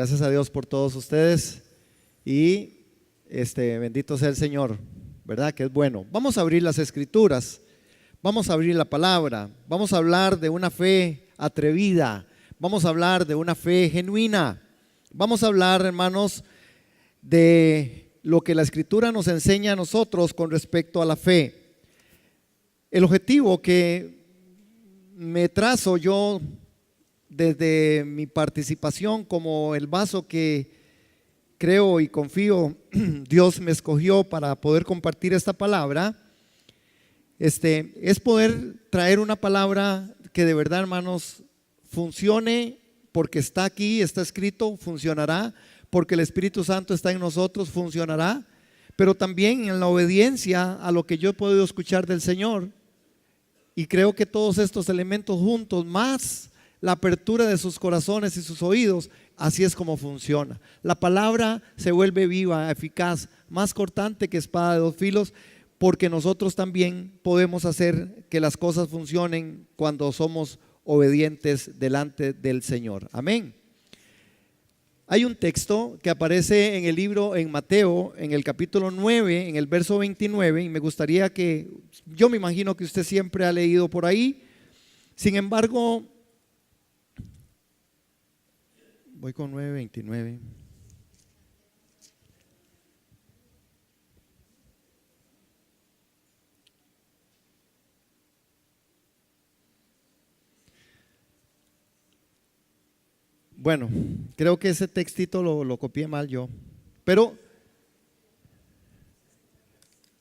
Gracias a Dios por todos ustedes y bendito sea el Señor, ¿verdad? Que es bueno. Vamos a abrir las escrituras, vamos a abrir la palabra, vamos a hablar de una fe atrevida, vamos a hablar de una fe genuina, vamos a hablar, hermanos, de lo que la escritura nos enseña a nosotros con respecto a la fe. El objetivo que me trazo yo desde mi participación como el vaso que creo y confío Dios me escogió para poder compartir esta palabra, es poder traer una palabra que de verdad, hermanos, funcione porque está aquí, está escrito, funcionará, porque el Espíritu Santo está en nosotros, funcionará, pero también en la obediencia a lo que yo he podido escuchar del Señor. Y creo que todos estos elementos juntos, más la apertura de sus corazones y sus oídos, así es como funciona. La palabra se vuelve viva, eficaz, más cortante que espada de dos filos, porque nosotros también podemos hacer que las cosas funcionen cuando somos obedientes delante del Señor. Amén. Hay un texto que aparece en el libro, en Mateo, en el capítulo 9, en el verso 29, y me gustaría que, yo me imagino que usted siempre ha leído por ahí. Sin embargo, voy con 9:29. Bueno, creo que ese textito lo copié mal yo, pero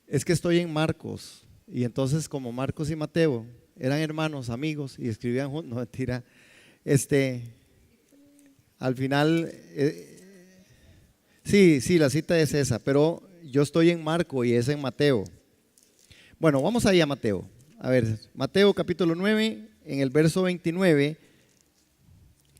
es que estoy en Marcos, y entonces como Marcos y Mateo eran hermanos, amigos, y escribían juntos, no mentira, al final, sí, la cita es esa, pero yo estoy en Marcos y es en Mateo. Bueno, vamos ahí a Mateo. A ver, Mateo capítulo 9, en el verso 29,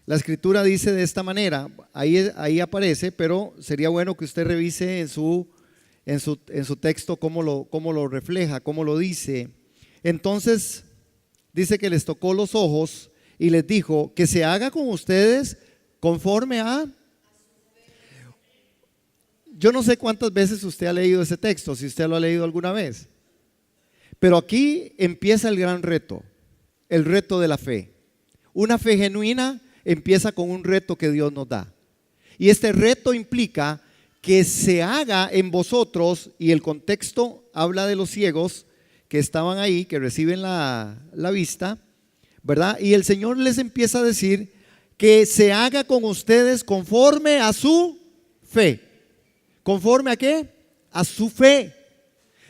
la escritura dice de esta manera, ahí aparece, pero sería bueno que usted revise en su texto cómo lo refleja, cómo lo dice. Entonces, dice que les tocó los ojos y les dijo que se haga con ustedes conforme a... Yo no sé cuántas veces usted ha leído ese texto, si usted lo ha leído alguna vez, pero aquí empieza el gran reto, el reto de la fe. Una fe genuina empieza con un reto que Dios nos da, y este reto implica que se haga en vosotros, y el contexto habla de los ciegos que estaban ahí, que reciben la vista, ¿verdad? Y el Señor les empieza a decir que se haga con ustedes conforme a su fe. ¿Conforme a qué? A su fe.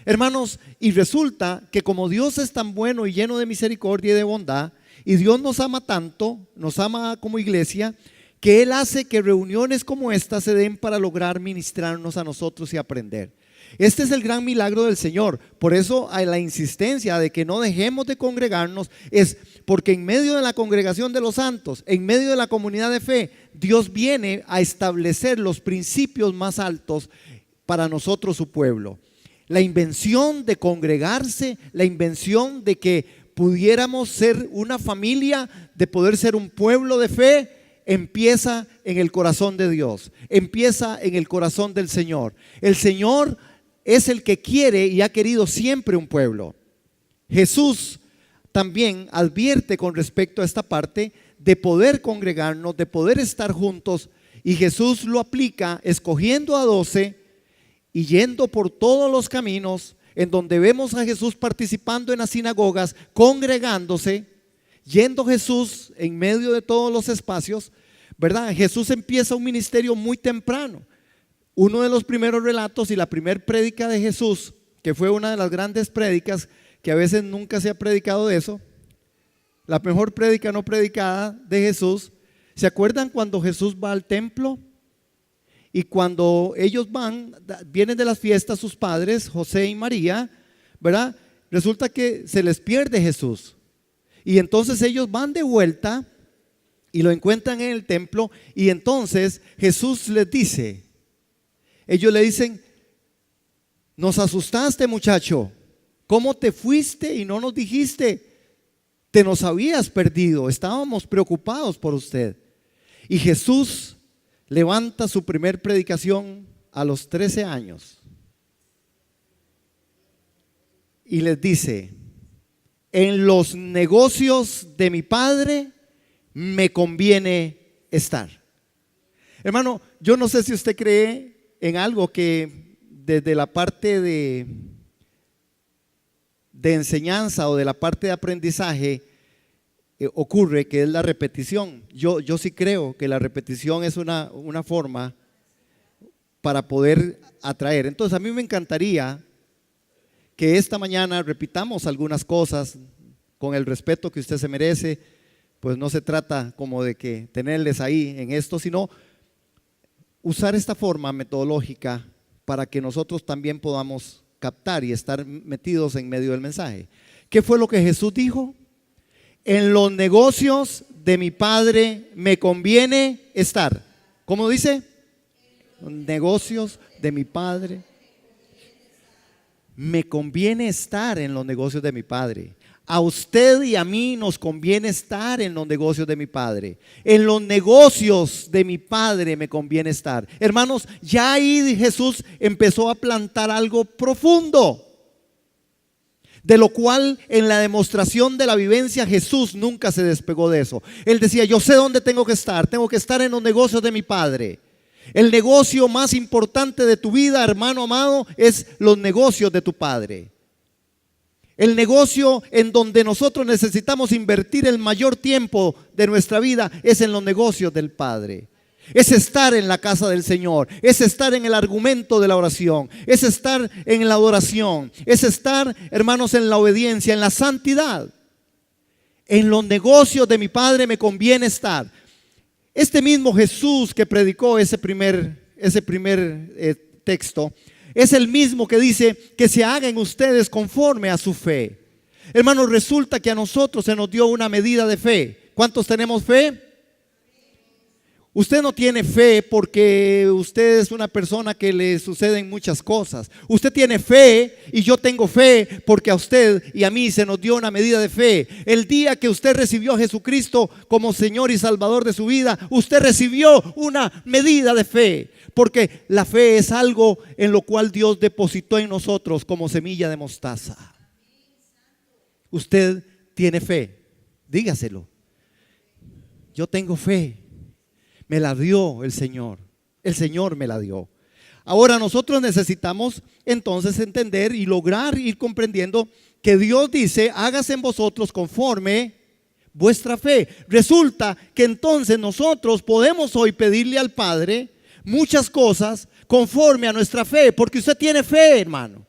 Hermanos, y resulta que como Dios es tan bueno y lleno de misericordia y de bondad, y Dios nos ama tanto, nos ama como iglesia, que Él hace que reuniones como esta se den para lograr ministrarnos a nosotros y aprender. Este es el gran milagro del Señor. Por eso hay la insistencia de que no dejemos de congregarnos, es porque en medio de la congregación de los santos, en medio de la comunidad de fe, Dios viene a establecer los principios más altos para nosotros, su pueblo. La invención de congregarse, la invención de que pudiéramos ser una familia, de poder ser un pueblo de fe, empieza en el corazón de Dios, empieza en el corazón del Señor. El Señor es el que quiere y ha querido siempre un pueblo. Jesús también advierte con respecto a esta parte de poder congregarnos, de poder estar juntos, y Jesús lo aplica escogiendo a 12 y yendo por todos los caminos en donde vemos a Jesús participando en las sinagogas, congregándose, yendo Jesús en medio de todos los espacios, ¿verdad? Jesús empieza un ministerio muy temprano. Uno de los primeros relatos y la primer prédica de Jesús, que fue una de las grandes prédicas, que a veces nunca se ha predicado de eso, la mejor prédica no predicada de Jesús. ¿Se acuerdan cuando Jesús va al templo? Y cuando ellos vienen de las fiestas sus padres, José y María, ¿verdad? Resulta que se les pierde Jesús. Y entonces ellos van de vuelta y lo encuentran en el templo, y entonces Jesús les dice, ellos le dicen, nos asustaste, muchacho, ¿cómo te fuiste y no nos dijiste? Te nos habías perdido, estábamos preocupados por usted. Y Jesús levanta su primer predicación a los 13 años y les dice: en los negocios de mi Padre me conviene estar. Hermano, yo no sé si usted cree en algo que desde la parte de enseñanza o de la parte de aprendizaje ocurre, que es la repetición. Yo sí creo que la repetición es una forma para poder atraer. Entonces a mí me encantaría que esta mañana repitamos algunas cosas con el respeto que usted se merece. Pues no se trata como de que tenerles ahí en esto, sino usar esta forma metodológica para que nosotros también podamos captar y estar metidos en medio del mensaje. ¿Qué fue lo que Jesús dijo? En los negocios de mi Padre me conviene estar. ¿Cómo dice? Los negocios de mi Padre. Me conviene estar en los negocios de mi Padre. A usted y a mí nos conviene estar en los negocios de mi Padre. En los negocios de mi Padre me conviene estar. Hermanos, ya ahí Jesús empezó a plantar algo profundo, de lo cual en la demostración de la vivencia Jesús nunca se despegó de eso. Él decía: yo sé dónde tengo que estar en los negocios de mi Padre. El negocio más importante de tu vida, hermano amado, es los negocios de tu Padre. El negocio en donde nosotros necesitamos invertir el mayor tiempo de nuestra vida es en los negocios del Padre. Es estar en la casa del Señor, es estar en el argumento de la oración, es estar en la adoración, es estar, hermanos, en la obediencia, en la santidad. En los negocios de mi Padre me conviene estar. Este mismo Jesús que predicó ese primer texto es el mismo que dice que se hagan ustedes conforme a su fe. Hermanos, resulta que a nosotros se nos dio una medida de fe. ¿Cuántos tenemos fe? Usted no tiene fe porque usted es una persona que le suceden muchas cosas. Usted tiene fe y yo tengo fe porque a usted y a mí se nos dio una medida de fe. El día que usted recibió a Jesucristo como Señor y Salvador de su vida, usted recibió una medida de fe. Porque la fe es algo en lo cual Dios depositó en nosotros como semilla de mostaza. Usted tiene fe, dígaselo. Yo tengo fe. Me la dio el Señor me la dio. Ahora nosotros necesitamos entonces entender y lograr ir comprendiendo que Dios dice: hágase en vosotros conforme vuestra fe. Resulta que entonces nosotros podemos hoy pedirle al Padre muchas cosas conforme a nuestra fe, porque usted tiene fe, hermano.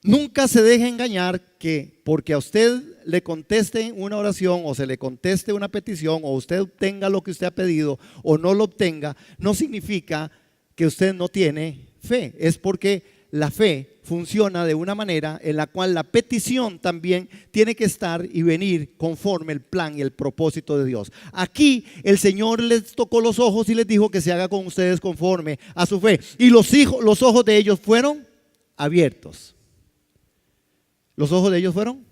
Nunca se deje engañar que porque a usted le conteste una oración o se le conteste una petición o usted obtenga lo que usted ha pedido o no lo obtenga, no significa que usted no tiene fe. Es porque la fe funciona de una manera en la cual la petición también tiene que estar y venir conforme el plan y el propósito de Dios. Aquí el Señor les tocó los ojos y les dijo que se haga con ustedes conforme a su fe. Y los ojos de ellos fueron abiertos. Los ojos de ellos fueron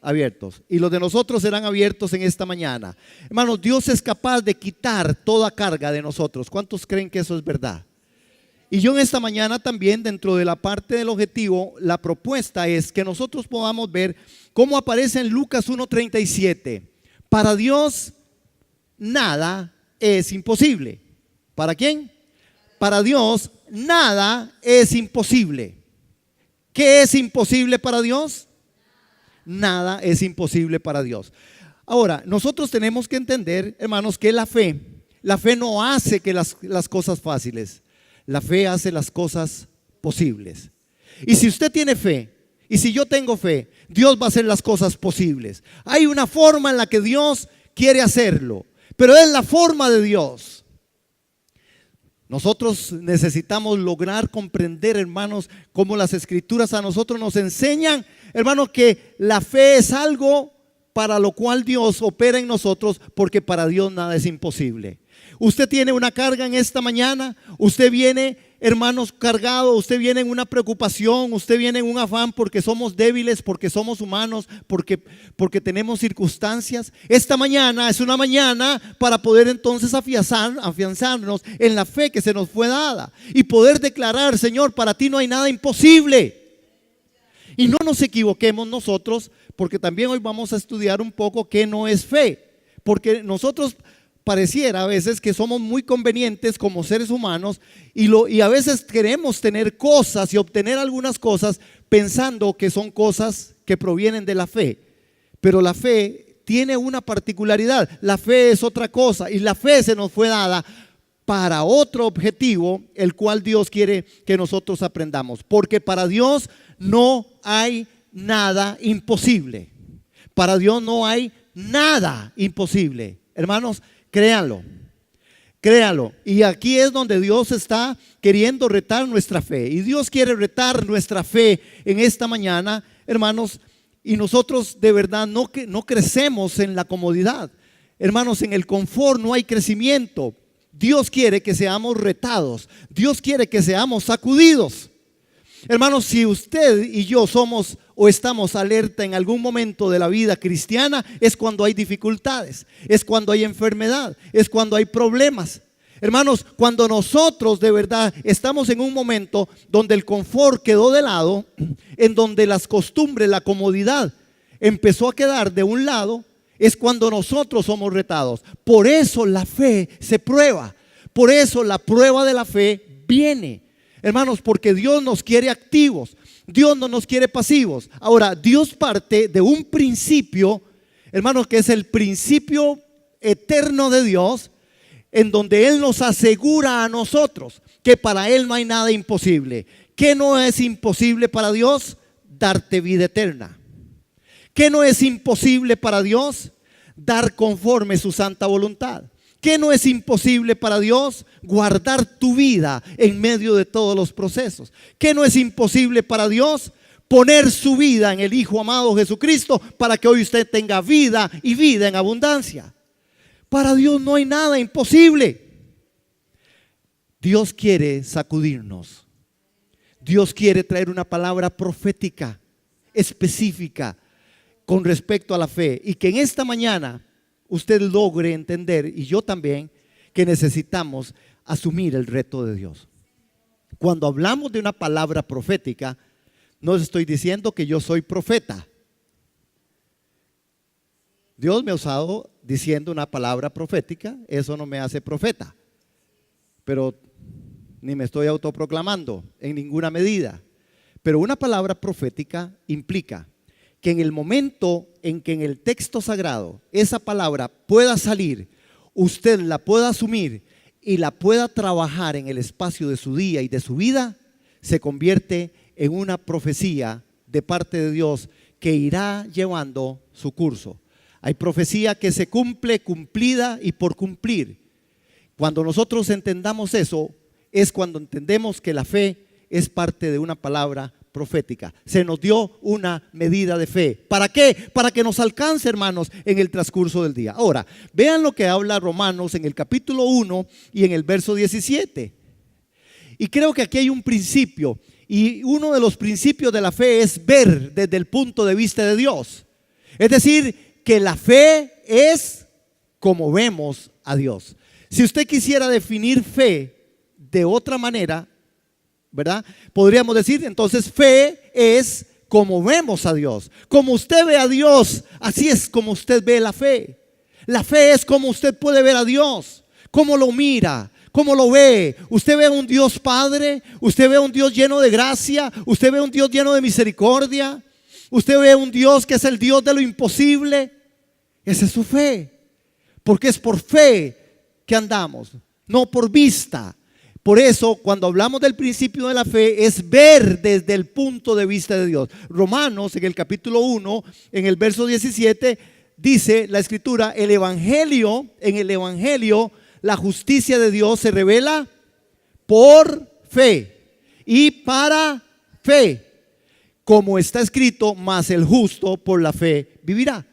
abiertos. Y los de nosotros serán abiertos en esta mañana. Hermanos, Dios es capaz de quitar toda carga de nosotros. ¿Cuántos creen que eso es verdad? Y yo en esta mañana también, dentro de la parte del objetivo, la propuesta es que nosotros podamos ver cómo aparece en Lucas 1:37. Para Dios nada es imposible. ¿Para quién? Para Dios nada es imposible. ¿Qué es imposible para Dios? Nada es imposible para Dios. Ahora, nosotros tenemos que entender, hermanos, que la fe no hace que las cosas fáciles. La fe hace las cosas posibles. Y si usted tiene fe, y si yo tengo fe, Dios va a hacer las cosas posibles. Hay una forma en la que Dios quiere hacerlo, pero es la forma de Dios. Nosotros necesitamos lograr comprender, hermanos, cómo las escrituras a nosotros nos enseñan, hermanos, que la fe es algo para lo cual Dios opera en nosotros, porque para Dios nada es imposible. Usted tiene una carga en esta mañana, usted viene hermanos, cargado, usted viene en una preocupación, usted viene en un afán porque somos débiles, porque somos humanos, porque tenemos circunstancias. Esta mañana es una mañana para poder entonces afianzarnos en la fe que se nos fue dada y poder declarar: Señor, para ti no hay nada imposible. Y no nos equivoquemos nosotros, porque también hoy vamos a estudiar un poco qué no es fe, porque nosotros pareciera a veces que somos muy convenientes como seres humanos y a veces queremos tener cosas y obtener algunas cosas pensando que son cosas que provienen de la fe. Pero la fe tiene una particularidad. La fe es otra cosa y la fe se nos fue dada para otro objetivo, el cual Dios quiere que nosotros aprendamos. Porque para Dios no hay nada imposible. Para Dios no hay nada imposible. Hermanos, créanlo, créanlo. Y aquí es donde Dios está queriendo retar nuestra fe. Y Dios quiere retar nuestra fe en esta mañana, hermanos. Y nosotros de verdad no crecemos en la comodidad. Hermanos, en el confort no hay crecimiento. Dios quiere que seamos retados. Dios quiere que seamos sacudidos. Hermanos, si usted y yo somos o estamos alerta en algún momento de la vida cristiana, es cuando hay dificultades, es cuando hay enfermedad, es cuando hay problemas. Hermanos, cuando nosotros de verdad estamos en un momento donde el confort quedó de lado, en donde las costumbres, la comodidad empezó a quedar de un lado, es cuando nosotros somos retados. Por eso la fe se prueba, por eso la prueba de la fe viene. Hermanos, porque Dios nos quiere activos, Dios no nos quiere pasivos. Ahora, Dios parte de un principio, hermanos, que es el principio eterno de Dios, en donde Él nos asegura a nosotros que para Él no hay nada imposible. ¿Qué no es imposible para Dios? Darte vida eterna. ¿Qué no es imposible para Dios? Dar conforme su santa voluntad. ¿Qué no es imposible para Dios? Guardar tu vida en medio de todos los procesos. ¿Qué no es imposible para Dios? Poner su vida en el Hijo amado Jesucristo para que hoy usted tenga vida y vida en abundancia. Para Dios no hay nada imposible. Dios quiere sacudirnos. Dios quiere traer una palabra profética, específica, con respecto a la fe. Y que en esta mañana usted logre entender, y yo también, que necesitamos asumir el reto de Dios. Cuando hablamos de una palabra profética, no estoy diciendo que yo soy profeta. Dios me ha usado diciendo una palabra profética, eso no me hace profeta. Pero ni me estoy autoproclamando en ninguna medida. Pero una palabra profética implica que en el momento en que en el texto sagrado esa palabra pueda salir, usted la pueda asumir y la pueda trabajar en el espacio de su día y de su vida, se convierte en una profecía de parte de Dios que irá llevando su curso. Hay profecía que se cumple, cumplida y por cumplir. Cuando nosotros entendamos eso, es cuando entendemos que la fe es parte de una palabra profética. Se nos dio una medida de fe. ¿Para qué? Para que nos alcance, hermanos, en el transcurso del día. Ahora, vean lo que habla Romanos en el capítulo 1 y en el verso 17. Y creo que aquí hay un principio, y uno de los principios de la fe es ver desde el punto de vista de Dios. Es decir, que la fe es como vemos a Dios. Si usted quisiera definir fe de otra manera, ¿verdad? Podríamos decir entonces fe es como vemos a Dios. Como usted ve a Dios, así es como usted ve la fe. La fe es como usted puede ver a Dios, cómo lo mira, cómo lo ve. Usted ve a un Dios Padre, usted ve a un Dios lleno de gracia, usted ve a un Dios lleno de misericordia, usted ve a un Dios que es el Dios de lo imposible. Esa es su fe, porque es por fe que andamos, no por vista. Por eso, cuando hablamos del principio de la fe, es ver desde el punto de vista de Dios. Romanos, en el capítulo 1, en el verso 17, dice la escritura: en el evangelio, la justicia de Dios se revela por fe y para fe. Como está escrito, mas el justo por la fe vivirá.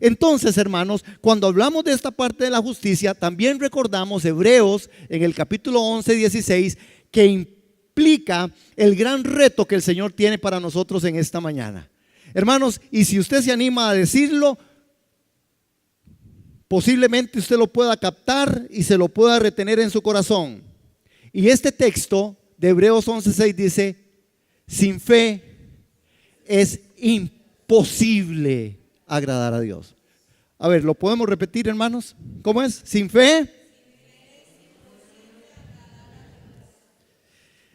Entonces, hermanos, cuando hablamos de esta parte de la justicia, también recordamos Hebreos en el capítulo 11, 16, que explica el gran reto que el Señor tiene para nosotros en esta mañana. Hermanos, y si usted se anima a decirlo, posiblemente usted lo pueda captar y se lo pueda retener en su corazón. Y este texto de Hebreos 11:6 dice: sin fe es imposible agradar a Dios. A ver, ¿lo podemos repetir, hermanos? ¿Cómo es? Sin fe.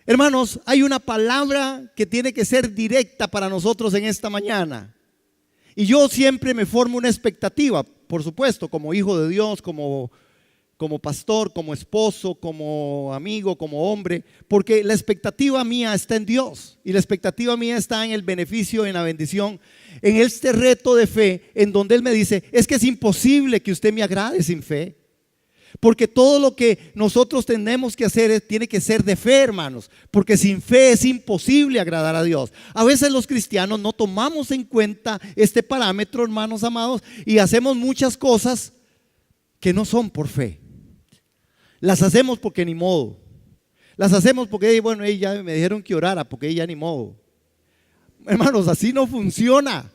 Hermanos, hay una palabra que tiene que ser directa para nosotros en esta mañana. Y yo siempre me formo una expectativa, por supuesto, como hijo de Dios, como pastor, como esposo, como amigo, como hombre, porque la expectativa mía está en Dios y la expectativa mía está en el beneficio, en la bendición, en este reto de fe, en donde Él me dice: es que es imposible que usted me agrade sin fe. Porque todo lo que nosotros tenemos que hacer tiene que ser de fe, hermanos, porque sin fe es imposible agradar a Dios. A veces los cristianos no tomamos en cuenta este parámetro, hermanos amados, y hacemos muchas cosas que no son por fe. Las hacemos porque ni modo. Las hacemos porque, bueno, ya me dijeron que orara, porque ya ni modo. Hermanos, así no funciona.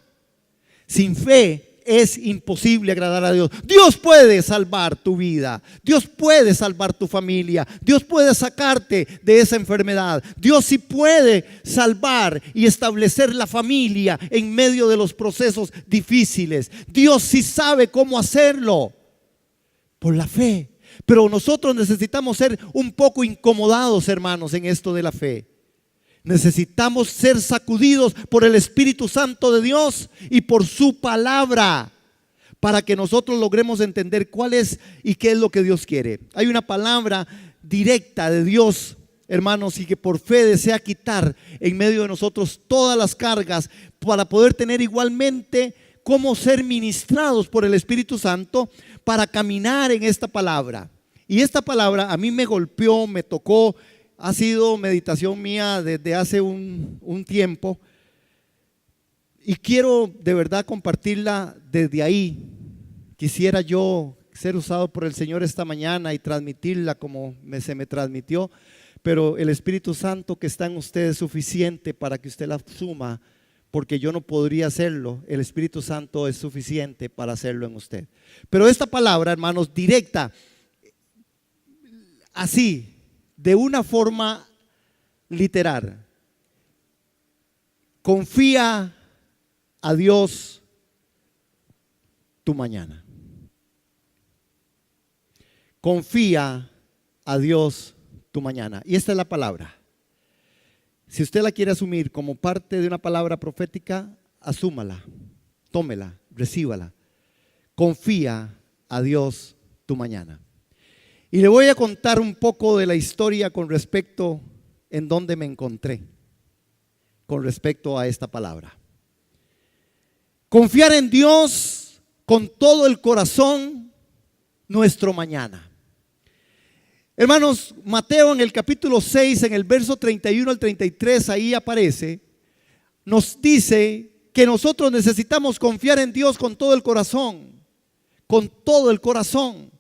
Sin fe es imposible agradar a Dios. Dios puede salvar tu vida. Dios puede salvar tu familia. Dios puede sacarte de esa enfermedad. Dios sí puede salvar y establecer la familia en medio de los procesos difíciles. Dios sí sabe cómo hacerlo por la fe. Pero nosotros necesitamos ser un poco incomodados, hermanos, en esto de la fe. Necesitamos ser sacudidos por el Espíritu Santo de Dios y por su palabra, para que nosotros logremos entender cuál es y qué es lo que Dios quiere. Hay una palabra directa de Dios, hermanos, y que por fe desea quitar en medio de nosotros todas las cargas, para poder tener igualmente cómo ser ministrados por el Espíritu Santo para caminar en esta palabra. Y esta palabra a mí me golpeó, me tocó. Ha sido meditación mía desde hace un tiempo, y quiero de verdad compartirla desde ahí. Quisiera yo ser usado por el Señor esta mañana y transmitirla como se me transmitió, pero el Espíritu Santo que está en usted es suficiente para que usted la asuma, porque yo no podría hacerlo. El Espíritu Santo es suficiente para hacerlo en usted. Pero esta palabra, hermanos, directa, así, de una forma literal: confía a Dios tu mañana. Confía a Dios tu mañana. Y esta es la palabra. Si usted la quiere asumir como parte de una palabra profética, asúmala, tómela, recíbala. Confía a Dios tu mañana. Y le voy a contar un poco de la historia con respecto en donde me encontré con respecto a esta palabra. Confiar en Dios con todo el corazón, nuestro mañana. Hermanos, Mateo en el capítulo 6, en el verso 31 al 33, ahí aparece, nos dice que nosotros necesitamos confiar en Dios con todo el corazón, con todo el corazón.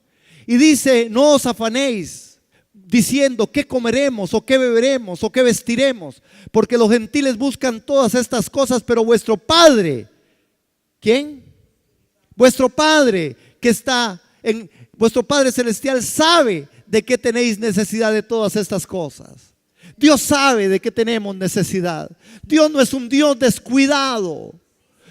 Y dice: no os afanéis diciendo qué comeremos o qué beberemos o qué vestiremos, porque los gentiles buscan todas estas cosas, pero vuestro Padre, ¿quién? Vuestro Padre que está en vuestro Padre celestial sabe de qué tenéis necesidad de todas estas cosas. Dios sabe de qué tenemos necesidad. Dios no es un Dios descuidado.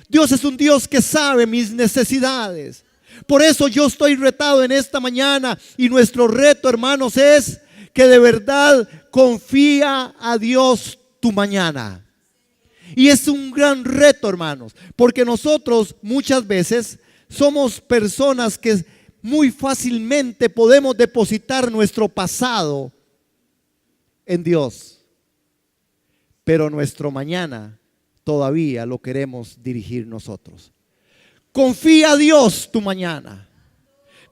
Dios es un Dios que sabe mis necesidades. Por eso yo estoy retado en esta mañana, y nuestro reto, hermanos, es que de verdad confía a Dios tu mañana. Y es un gran reto, hermanos, porque nosotros muchas veces somos personas que muy fácilmente podemos depositar nuestro pasado en Dios, pero nuestro mañana todavía lo queremos dirigir nosotros. Confía a Dios tu mañana.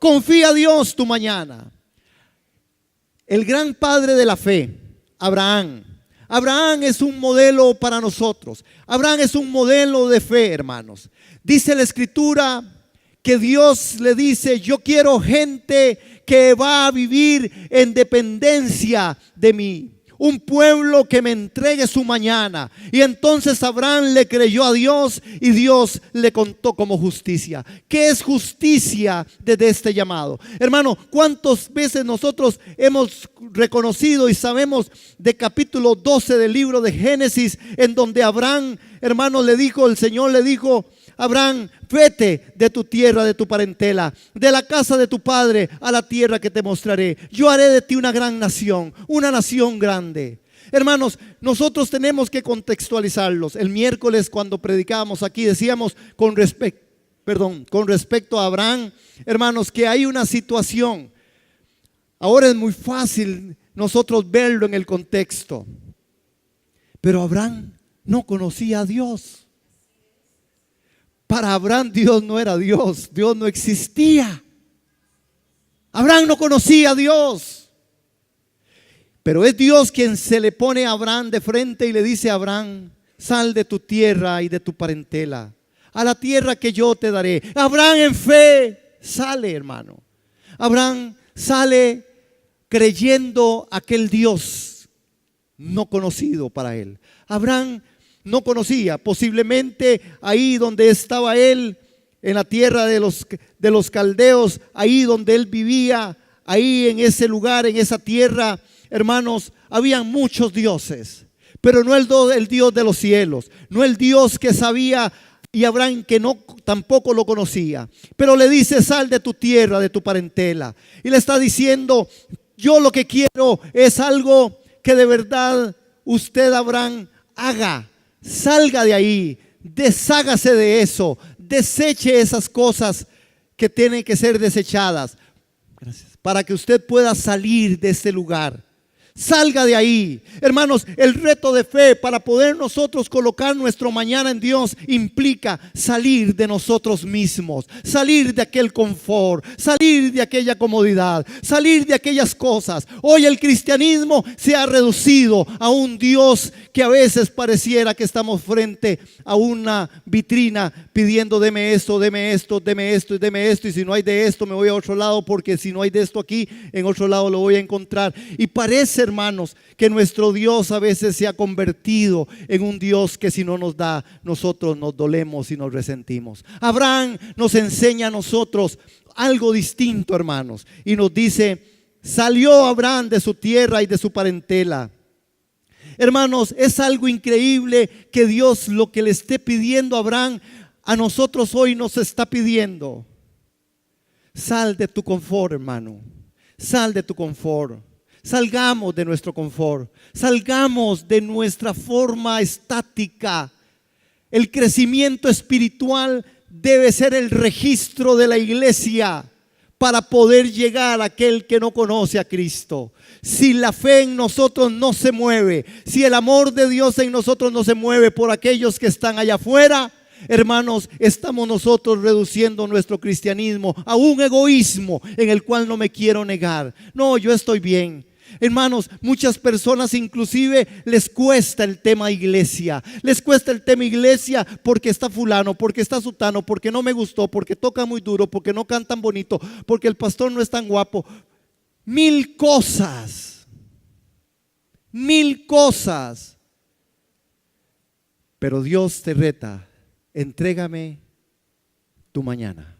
Confía a Dios tu mañana. El gran padre de la fe, Abraham. Abraham es un modelo para nosotros. Abraham es un modelo de fe, hermanos. Dice la Escritura que Dios le dice: yo quiero gente que va a vivir en dependencia de mí. un pueblo que me entregue su mañana. Y entonces Abraham le creyó a Dios y Dios le contó como justicia. ¿Qué es justicia desde este llamado? Hermano, ¿cuántas veces nosotros hemos reconocido y sabemos de capítulo 12 del libro de Génesis, en donde Abraham, hermano, el Señor le dijo: Abraham, vete de tu tierra, de tu parentela, de la casa de tu padre, a la tierra que te mostraré. Yo haré de ti una gran nación, una nación grande. Hermanos, nosotros tenemos que contextualizarlos. El miércoles, cuando predicábamos aquí, decíamos con respecto a Abraham, hermanos, que hay una situación. Ahora es muy fácil nosotros verlo en el contexto, pero Abraham no conocía a Dios. Para Abraham Dios no era Dios, Dios no existía. Abraham no conocía a Dios. Pero es Dios quien se le pone a Abraham de frente y le dice a Abraham: sal de tu tierra y de tu parentela, a la tierra que yo te daré. Abraham en fe sale, hermano. Abraham sale creyendo aquel Dios no conocido para él. Abraham no conocía, posiblemente ahí donde estaba él, en la tierra de los caldeos, ahí donde él vivía, ahí en ese lugar, en esa tierra, hermanos, habían muchos dioses, pero no el Dios de los cielos, no el Dios que sabía, y Abraham que no tampoco lo conocía. Pero le dice: sal de tu tierra, de tu parentela, y le está diciendo: yo lo que quiero es algo que de verdad usted, Abraham, haga. Salga de ahí, deshágase de eso, deseche esas cosas que tienen que ser desechadas. Gracias. Para que usted pueda salir de ese lugar. Salga de ahí. Hermanos, el reto de fe para poder nosotros colocar nuestro mañana en Dios implica salir de nosotros mismos, salir de aquel confort, salir de aquella comodidad, salir de aquellas cosas. Hoy el cristianismo se ha reducido a un Dios que a veces pareciera que estamos frente a una vitrina pidiendo: deme esto, deme esto, deme esto y deme esto, y si no hay de esto me voy a otro lado, porque si no hay de esto aquí, en otro lado lo voy a encontrar. Y parece, hermanos, que nuestro Dios a veces se ha convertido en un Dios que si no nos da, nosotros nos dolemos y nos resentimos. Abraham nos enseña a nosotros algo distinto, hermanos, y nos dice: salió Abraham de su tierra y de su parentela. Hermanos, es algo increíble que Dios lo que le esté pidiendo a Abraham, a nosotros hoy nos está pidiendo. Sal de tu confort, hermano. Sal de tu confort. Salgamos de nuestro confort. Salgamos de nuestra forma estática. El crecimiento espiritual debe ser el registro de la iglesia para poder llegar a aquel que no conoce a Cristo. Si la fe en nosotros no se mueve, si el amor de Dios en nosotros no se mueve por aquellos que están allá afuera, hermanos, estamos nosotros reduciendo nuestro cristianismo a un egoísmo en el cual no me quiero negar. No, yo estoy bien. Hermanos, muchas personas inclusive les cuesta el tema iglesia. Les cuesta el tema iglesia porque está fulano, porque está sutano, porque no me gustó, porque toca muy duro, porque no cantan bonito, porque el pastor no es tan guapo. Mil cosas. Pero Dios te reta: entrégame tu mañana.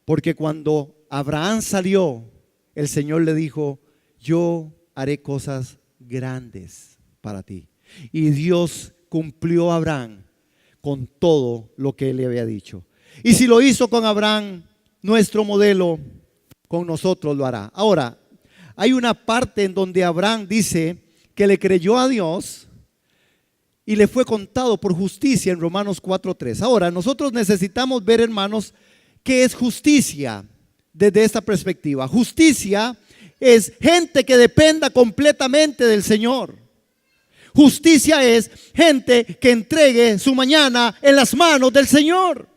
Porque cuando Abraham salió, el Señor le dijo: yo haré cosas grandes para ti. Y Dios cumplió a Abraham con todo lo que él le había dicho. Y si lo hizo con Abraham, nuestro modelo, con nosotros lo hará. Ahora, hay una parte en donde Abraham dice que le creyó a Dios y le fue contado por justicia en Romanos 4:3. Ahora, nosotros necesitamos ver, hermanos, qué es justicia desde esta perspectiva. Justicia es gente que dependa completamente del Señor. Justicia es gente que entregue su mañana en las manos del Señor.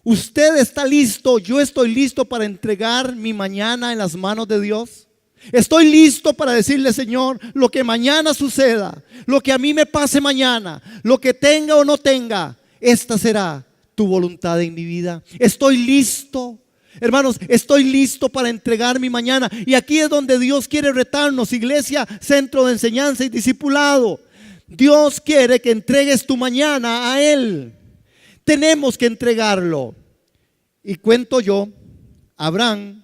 ¿Usted está listo? Yo estoy listo para entregar mi mañana en las manos de Dios. Estoy listo para decirle: Señor, lo que mañana suceda, lo que a mí me pase mañana, lo que tenga o no tenga, esta será tu voluntad en mi vida. Estoy listo. Hermanos, estoy listo para entregar mi mañana. Y aquí es donde Dios quiere retarnos, iglesia, centro de enseñanza y discipulado. Dios quiere que entregues tu mañana a Él. Tenemos que entregarlo. Y cuento yo, Abraham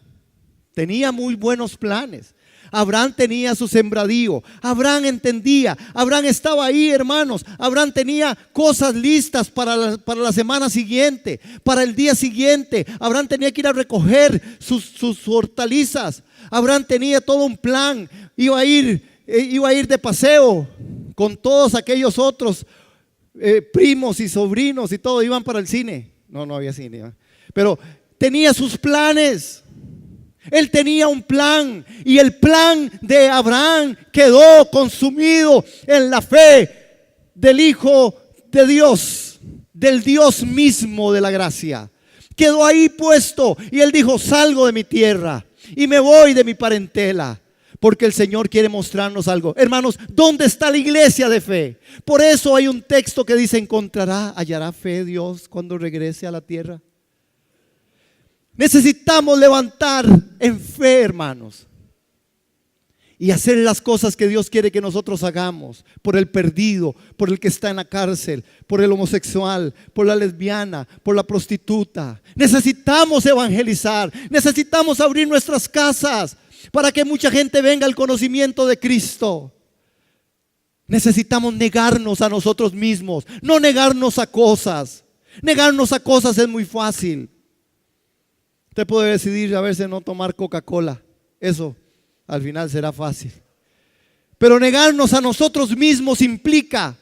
tenía muy buenos planes. Abraham tenía su sembradío. Abraham entendía. Abraham estaba ahí, hermanos. Abraham tenía cosas listas para la semana siguiente, para el día siguiente. Abraham tenía que ir a recoger sus hortalizas. Abraham tenía todo un plan. Iba a ir de paseo con todos aquellos otros primos y sobrinos y todo. Iban para el cine. No había cine. Pero tenía sus planes. Él tenía un plan y el plan de Abraham quedó consumido en la fe del Hijo de Dios, del Dios mismo de la gracia. Quedó ahí puesto y él dijo: salgo de mi tierra y me voy de mi parentela, porque el Señor quiere mostrarnos algo. Hermanos, ¿dónde está la iglesia de fe? Por eso hay un texto que dice: hallará fe Dios cuando regrese a la tierra. Necesitamos levantar en fe, hermanos, y hacer las cosas que Dios quiere que nosotros hagamos, por el perdido, por el que está en la cárcel, por el homosexual, por la lesbiana, por la prostituta. Necesitamos evangelizar, necesitamos abrir nuestras casas para que mucha gente venga al conocimiento de Cristo. Necesitamos negarnos a nosotros mismos, no negarnos a cosas. Negarnos a cosas es muy fácil. Usted puede decidir a veces no tomar Coca-Cola. Eso al final será fácil. Pero negarnos a nosotros mismos implica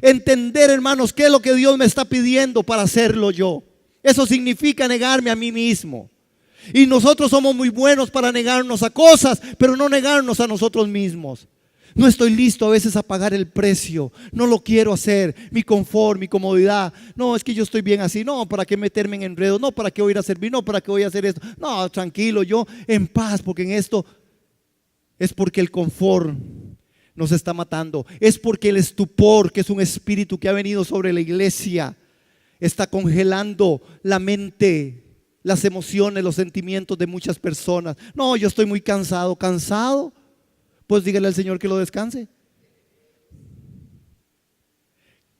entender, hermanos, qué es lo que Dios me está pidiendo para hacerlo yo. Eso significa negarme a mí mismo. Y nosotros somos muy buenos para negarnos a cosas, pero no negarnos a nosotros mismos. No estoy listo a veces a pagar el precio. No lo quiero hacer. Mi confort, mi comodidad. No, es que yo estoy bien así. No, ¿para qué meterme en enredos? No, ¿para qué voy a ir a servir? No, ¿para qué voy a hacer esto? No, tranquilo, yo en paz, porque en esto es porque el confort nos está matando. Es porque el estupor, que es un espíritu que ha venido sobre la iglesia, está congelando la mente, las emociones, los sentimientos de muchas personas. No, yo estoy muy cansado. ¿Cansado? Pues dígale al Señor que lo descanse.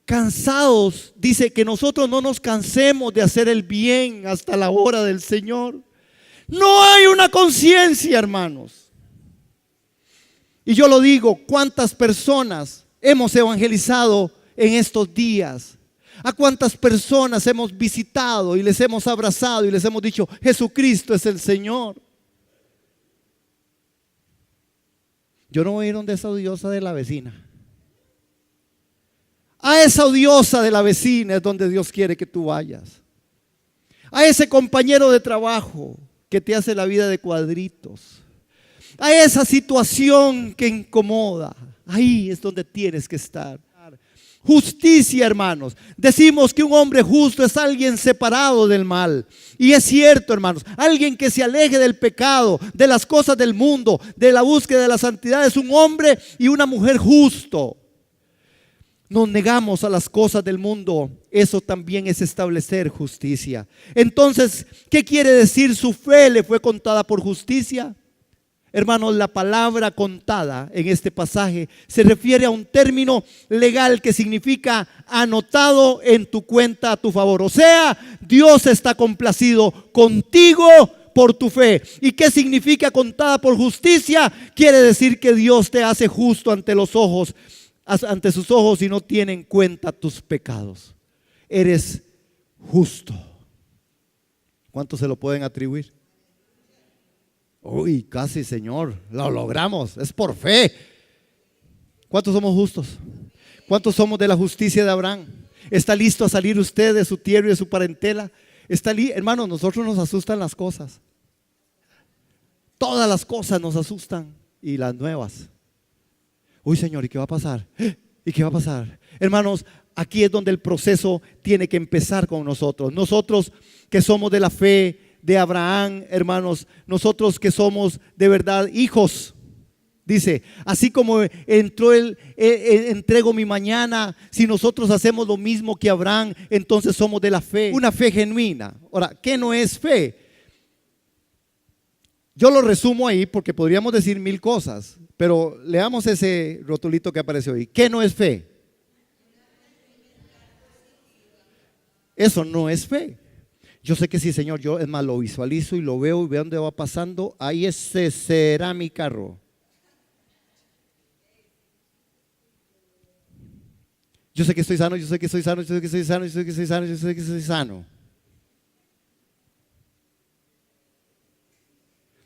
Cansados, dice que nosotros no nos cansemos de hacer el bien hasta la hora del Señor. No hay una conciencia, hermanos. Y yo lo digo, ¿cuántas personas hemos evangelizado en estos días? ¿A cuántas personas hemos visitado y les hemos abrazado y les hemos dicho: Jesucristo es el Señor? Yo no voy a ir donde esa odiosa de la vecina. A esa odiosa de la vecina es donde Dios quiere que tú vayas. A ese compañero de trabajo que te hace la vida de cuadritos. A esa situación que incomoda. Ahí es donde tienes que estar. Justicia, hermanos. Decimos que un hombre justo es alguien separado del mal. Y es cierto, hermanos. Alguien que se aleje del pecado, de las cosas del mundo, de la búsqueda de la santidad. Es un hombre y una mujer justo. Nos negamos a las cosas del mundo. Eso también es establecer justicia. Entonces, ¿qué quiere decir? Su fe le fue contada por justicia. Hermanos, la palabra contada en este pasaje se refiere a un término legal que significa anotado en tu cuenta a tu favor. O sea, Dios está complacido contigo por tu fe. ¿Y qué significa contada por justicia? Quiere decir que Dios te hace justo ante sus ojos y no tiene en cuenta tus pecados. Eres justo. ¿Cuántos se lo pueden atribuir? Uy, casi, Señor, lo logramos, es por fe. ¿Cuántos somos justos? ¿Cuántos somos de la justicia de Abraham? ¿Está listo a salir usted de su tierra y de su parentela? Hermanos, nosotros nos asustan las cosas. Todas las cosas nos asustan, y las nuevas. Uy, Señor, ¿y qué va a pasar? ¿Y qué va a pasar? Hermanos, aquí es donde el proceso tiene que empezar con nosotros. Nosotros que somos de la fe de Abraham, hermanos, nosotros que somos de verdad hijos. Dice, así como entrego mi mañana, si nosotros hacemos lo mismo que Abraham, entonces somos de la fe, una fe genuina. Ahora, ¿qué no es fe? Yo lo resumo ahí porque podríamos decir mil cosas, pero leamos ese rotulito que apareció ahí. ¿Qué no es fe? Eso no es fe. Yo sé que sí, Señor, yo es más lo visualizo y lo veo y veo dónde va pasando. Ahí ese será mi carro. Yo sé que estoy sano, yo sé que estoy sano, yo sé que estoy sano, yo sé que estoy sano, yo sé que estoy sano.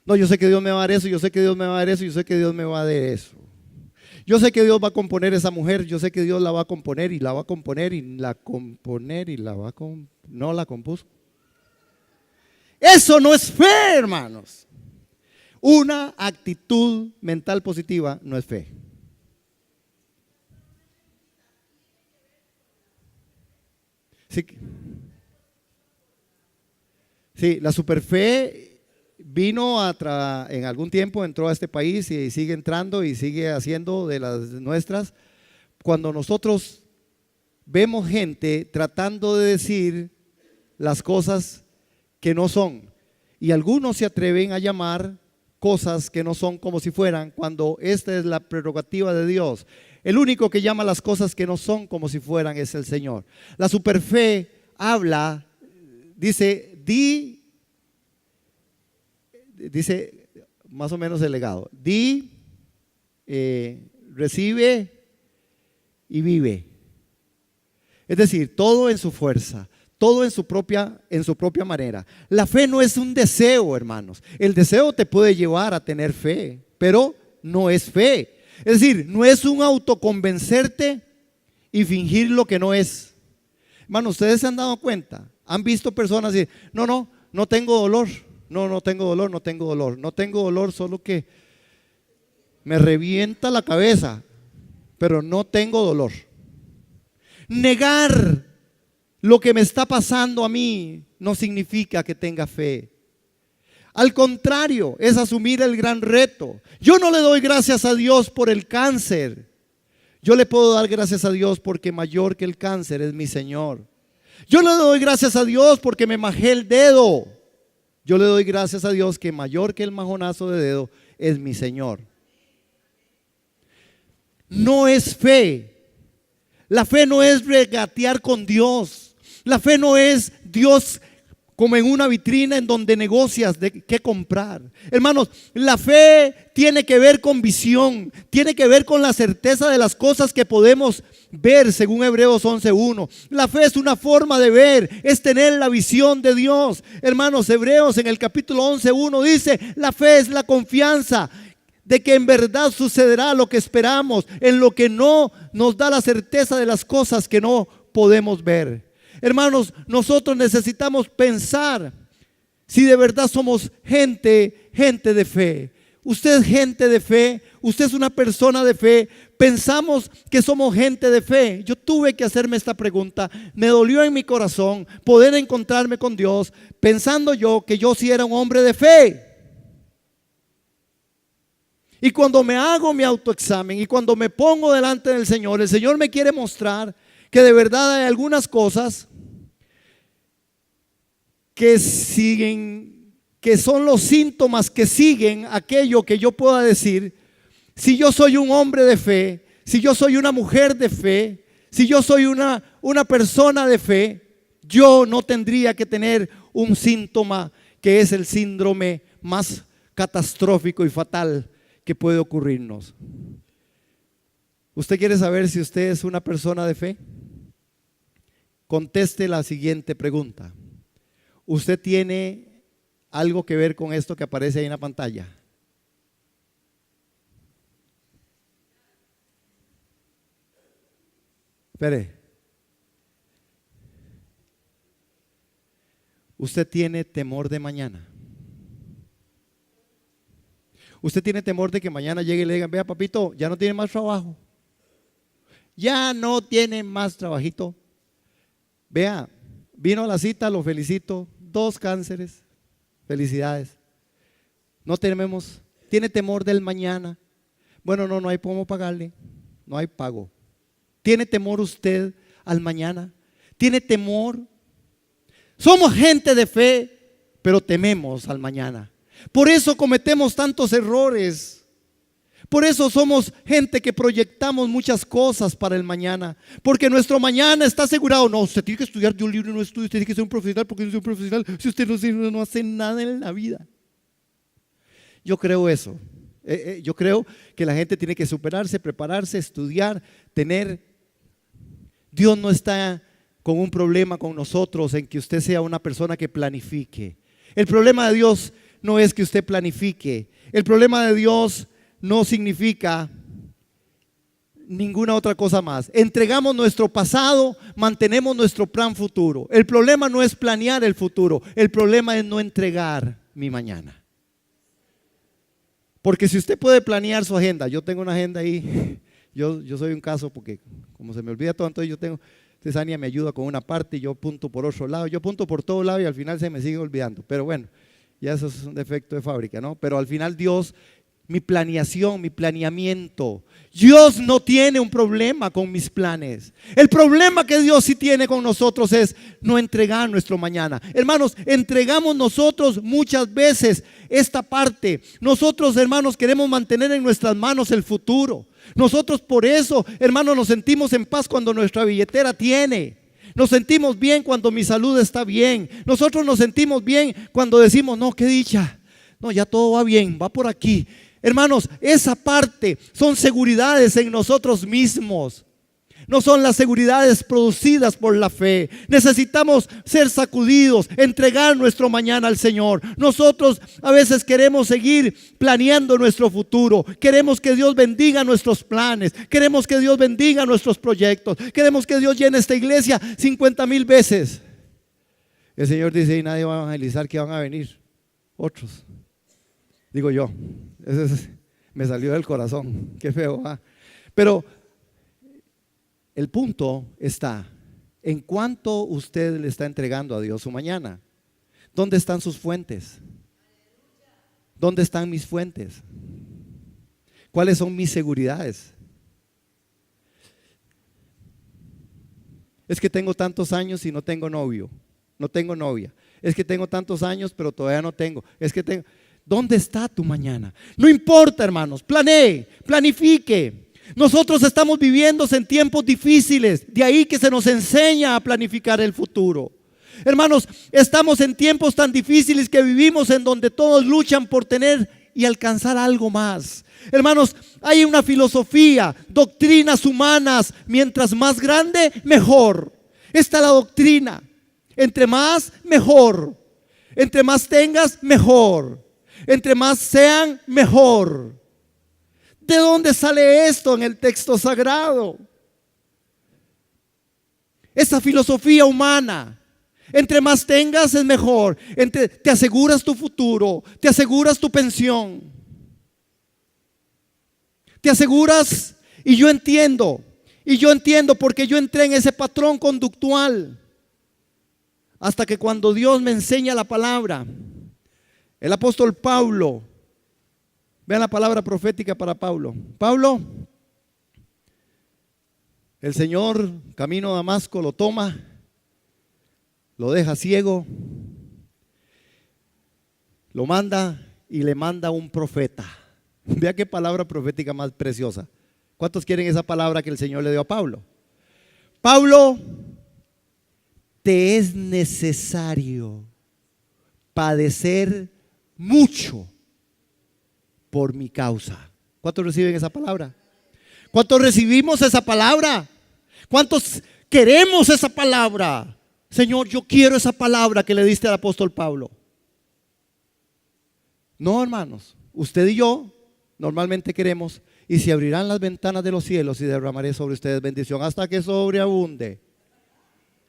No, yo sé que Dios me va a dar eso, yo sé que Dios me va a dar eso, yo sé que Dios me va a dar eso. Yo sé que Dios va a componer esa mujer, yo sé que Dios la va a componer y la va a componer y la componer y la va a componer. No la compuso. Eso no es fe, hermanos. Una actitud mental positiva no es fe. Sí, la superfe vino en algún tiempo, entró a este país y sigue entrando y sigue haciendo de las nuestras. Cuando nosotros vemos gente tratando de decir las cosas que no son, y algunos se atreven a llamar cosas que no son como si fueran, cuando esta es la prerrogativa de Dios. El único que llama las cosas que no son como si fueran es el Señor. La superfe habla, dice más o menos el legado, recibe y vive. Es decir, todo en su fuerza, todo en su propia manera. La fe no es un deseo, hermanos. El deseo te puede llevar a tener fe, pero no es fe. Es decir, no es un autoconvencerte y fingir lo que no es. Hermanos, ustedes se han dado cuenta, han visto personas y no tengo dolor. No tengo dolor, no tengo dolor. No tengo dolor, solo que me revienta la cabeza, pero no tengo dolor. Negar lo que me está pasando a mí no significa que tenga fe. Al contrario, es asumir el gran reto. Yo no le doy gracias a Dios por el cáncer. Yo le puedo dar gracias a Dios porque mayor que el cáncer es mi Señor. Yo le doy gracias a Dios porque me majé el dedo. Yo le doy gracias a Dios que mayor que el majonazo de dedo es mi Señor. No es fe. La fe no es regatear con Dios. La fe no es Dios como en una vitrina en donde negocias de qué comprar. Hermanos, la fe tiene que ver con visión, tiene que ver con la certeza de las cosas que podemos ver, según Hebreos 11:1. La fe es una forma de ver, es tener la visión de Dios. Hermanos, Hebreos en el capítulo 11:1 dice: la fe es la confianza de que en verdad sucederá lo que esperamos, en lo que no nos da la certeza de las cosas que no podemos ver. Hermanos, nosotros necesitamos pensar si de verdad somos gente de fe. Usted es gente de fe, usted es una persona de fe. Pensamos que somos gente de fe. Yo tuve que hacerme esta pregunta. Me dolió en mi corazón poder encontrarme con Dios pensando yo que yo sí era un hombre de fe. Y cuando me hago mi autoexamen y cuando me pongo delante del Señor, el Señor me quiere mostrar que de verdad hay algunas cosas que siguen, que son los síntomas que siguen aquello que yo pueda decir. Si yo soy un hombre de fe, si yo soy una mujer de fe, si yo soy una persona de fe, yo no tendría que tener un síntoma que es el síndrome más catastrófico y fatal que puede ocurrirnos. ¿Usted quiere saber si usted es una persona de fe? Conteste la siguiente pregunta. ¿Usted tiene algo que ver con esto que aparece ahí en la pantalla? Espere. ¿Usted tiene temor de mañana? ¿Usted tiene temor de que mañana llegue y le digan: vea, papito, ya no tiene más trabajo? Ya no tiene más trabajito. Vea, vino a la cita, lo felicito. 2 cánceres. Felicidades. No tenemos. ¿Tiene temor del mañana? Bueno, no hay cómo pagarle. No hay pago. ¿Tiene temor usted al mañana? ¿Tiene temor? Somos gente de fe, pero tememos al mañana. Por eso cometemos tantos errores. Por eso somos gente que proyectamos muchas cosas para el mañana. Porque nuestro mañana está asegurado. No, usted tiene que estudiar de un libro y no estudia. Usted tiene que ser un profesional porque no es un profesional. Si usted no hace nada en la vida. Yo creo eso. Yo creo que la gente tiene que superarse, prepararse, estudiar, tener. Dios no está con un problema con nosotros en que usted sea una persona que planifique. El problema de Dios no es que usted planifique. El problema de Dios no significa ninguna otra cosa más. Entregamos nuestro pasado, mantenemos nuestro plan futuro. El problema no es planear el futuro, el problema es no entregar mi mañana. Porque si usted puede planear su agenda, yo tengo una agenda ahí, yo soy un caso porque como se me olvida todo, entonces yo tengo, Cesania me ayuda con una parte y yo apunto por otro lado, yo apunto por todo lado y al final se me sigue olvidando. Pero bueno, ya eso es un defecto de fábrica, ¿no? Pero al final Dios, mi planeación, mi planeamiento, Dios no tiene un problema con mis planes. El problema que Dios sí tiene con nosotros es no entregar nuestro mañana. Hermanos, entregamos nosotros muchas veces esta parte. Nosotros, hermanos, queremos mantener en nuestras manos el futuro. Nosotros por eso, hermanos, nos sentimos en paz cuando nuestra billetera tiene. Nos sentimos bien cuando mi salud está bien. Nosotros nos sentimos bien cuando decimos, no, qué dicha. No, ya todo va bien, va por aquí. Hermanos, esa parte son seguridades en nosotros mismos. No son las seguridades producidas por la fe. Necesitamos ser sacudidos, entregar nuestro mañana al Señor. Nosotros a veces queremos seguir planeando nuestro futuro. Queremos que Dios bendiga nuestros planes. Queremos que Dios bendiga nuestros proyectos. Queremos que Dios llene esta iglesia 50,000 veces. El Señor dice, y nadie va a evangelizar, que van a venir otros. Digo yo, me salió del corazón, qué feo, ¿ah? Pero el punto está en cuánto usted le está entregando a Dios su mañana. ¿Dónde están sus fuentes? ¿Dónde están mis fuentes? ¿Cuáles son mis seguridades? Es que tengo tantos años y no tengo novio, no tengo novia. Es que tengo tantos años pero todavía no tengo. Es que tengo... ¿Dónde está tu mañana? No importa, hermanos, planee, planifique. Nosotros estamos viviendo en tiempos difíciles, de ahí que se nos enseña a planificar el futuro. Hermanos, estamos en tiempos tan difíciles que vivimos en donde todos luchan por tener y alcanzar algo más. Hermanos, hay una filosofía, doctrinas humanas, mientras más grande, mejor. Esta es la doctrina, entre más, mejor. Entre más tengas, mejor. Entre más sean, mejor. ¿De dónde sale esto en el texto sagrado? Esa filosofía humana. Entre más tengas es mejor. Te aseguras tu futuro, te aseguras tu pensión. Te aseguras, y yo entiendo porque yo entré en ese patrón conductual. Hasta que cuando Dios me enseña la palabra, el apóstol Pablo, vean la palabra profética para Pablo. Pablo, el Señor camino a Damasco lo toma, lo deja ciego, lo manda y le manda un profeta. Vea qué palabra profética más preciosa. ¿Cuántos quieren esa palabra que el Señor le dio a Pablo? Pablo, te es necesario padecer mucho por mi causa. ¿Cuántos reciben esa palabra? ¿Cuántos recibimos esa palabra? ¿Cuántos queremos esa palabra? Señor, yo quiero esa palabra que le diste al apóstol Pablo. No, hermanos, usted y yo normalmente queremos, y se abrirán las ventanas de los cielos y derramaré sobre ustedes bendición hasta que sobreabunde.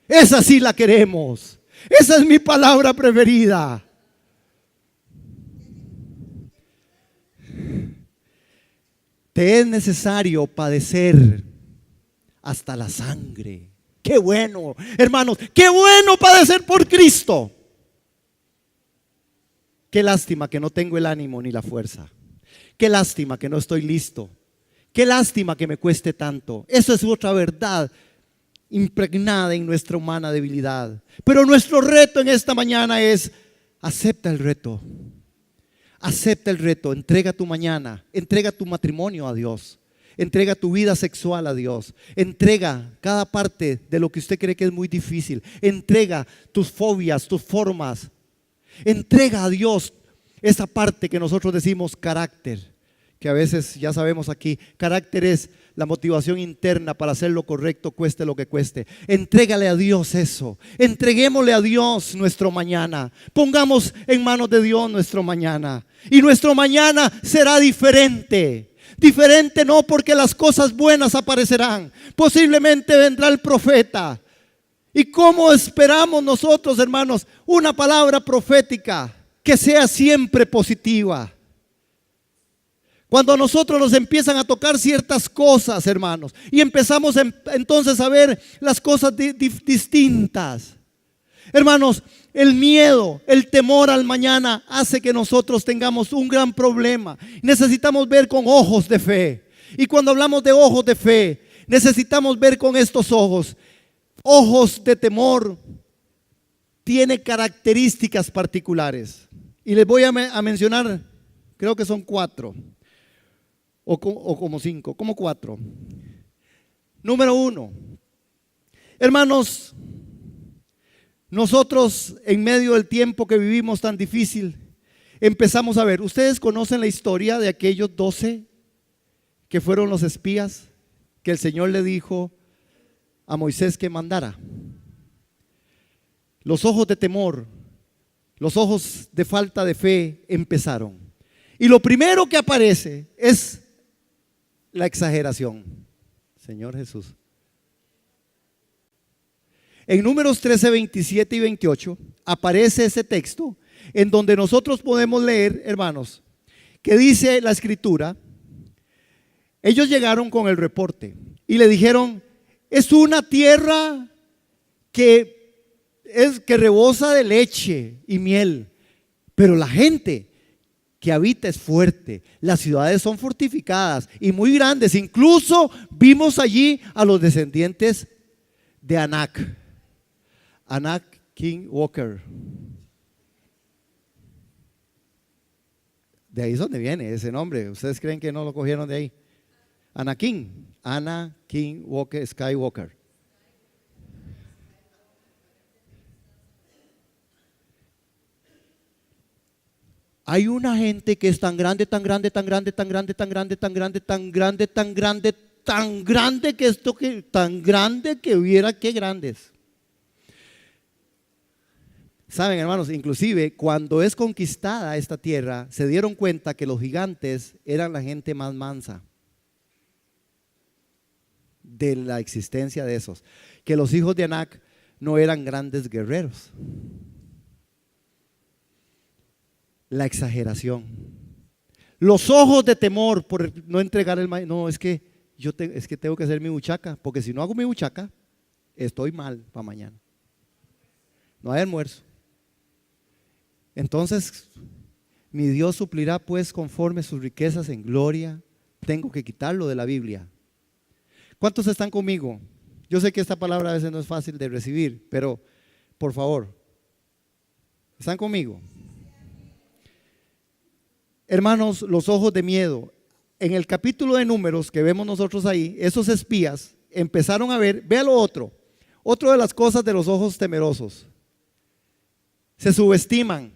Esa sí la queremos. Esa es mi palabra preferida. Te es necesario padecer hasta la sangre. Qué bueno, hermanos, qué bueno padecer por Cristo. Qué lástima que no tengo el ánimo ni la fuerza. Qué lástima que no estoy listo. Qué lástima que me cueste tanto. Eso es otra verdad impregnada en nuestra humana debilidad. Pero nuestro reto en esta mañana es: acepta el reto. Acepta el reto, entrega tu mañana, entrega tu matrimonio a Dios, entrega tu vida sexual a Dios, entrega cada parte de lo que usted cree que es muy difícil, entrega tus fobias, tus formas, entrega a Dios esa parte que nosotros decimos carácter, que a veces ya sabemos aquí, carácter es la motivación interna para hacer lo correcto, cueste lo que cueste. Entrégale a Dios eso. Entreguémosle a Dios nuestro mañana. Pongamos en manos de Dios nuestro mañana. Y nuestro mañana será diferente. Diferente no porque las cosas buenas aparecerán. Posiblemente vendrá el profeta. ¿Y cómo esperamos nosotros, hermanos, una palabra profética que sea siempre positiva? Cuando a nosotros nos empiezan a tocar ciertas cosas, hermanos, y empezamos entonces a ver las cosas distintas. Hermanos, el miedo, el temor al mañana hace que nosotros tengamos un gran problema. Necesitamos ver con ojos de fe. Y cuando hablamos de ojos de fe, necesitamos ver con estos ojos. Ojos de temor tiene características particulares. Y les voy a mencionar, creo que son 4. O como 5, como 4. Número 1, hermanos, nosotros en medio del tiempo que vivimos tan difícil, empezamos a ver, ustedes conocen la historia de aquellos 12 que fueron los espías que el Señor le dijo a Moisés que mandara. Los ojos de temor, los ojos de falta de fe empezaron. Y lo primero que aparece es la exageración. Señor Jesús. En Números 13, 27 y 28 aparece ese texto en donde nosotros podemos leer, hermanos, que dice la escritura, ellos llegaron con el reporte y le dijeron, es una tierra que rebosa de leche y miel, pero la gente que habita es fuerte, las ciudades son fortificadas y muy grandes, incluso vimos allí a los descendientes de Anak King Walker. De ahí es donde viene ese nombre. ¿Ustedes creen que no lo cogieron de ahí? Anakin Walker, Skywalker. Hay una gente que es tan grande, tan grande, tan grande, tan grande, tan grande, tan grande, tan grande, tan grande, tan grande que esto que tan grande que hubiera que grandes. Saben, hermanos, inclusive cuando es conquistada esta tierra, se dieron cuenta que los gigantes eran la gente más mansa de la existencia de esos, que los hijos de Anak no eran grandes guerreros. La exageración, los ojos de temor por no entregar el maíz. No, es que tengo que hacer mi buchaca, porque si no hago mi buchaca, estoy mal para mañana. No hay almuerzo. Entonces, mi Dios suplirá pues conforme sus riquezas en gloria. Tengo que quitarlo de la Biblia. ¿Cuántos están conmigo? Yo sé que esta palabra a veces no es fácil de recibir, pero por favor, ¿están conmigo? Hermanos, los ojos de miedo. En el capítulo de Números que vemos nosotros ahí, esos espías empezaron a ver, vea lo otro de las cosas de los ojos temerosos. Se subestiman.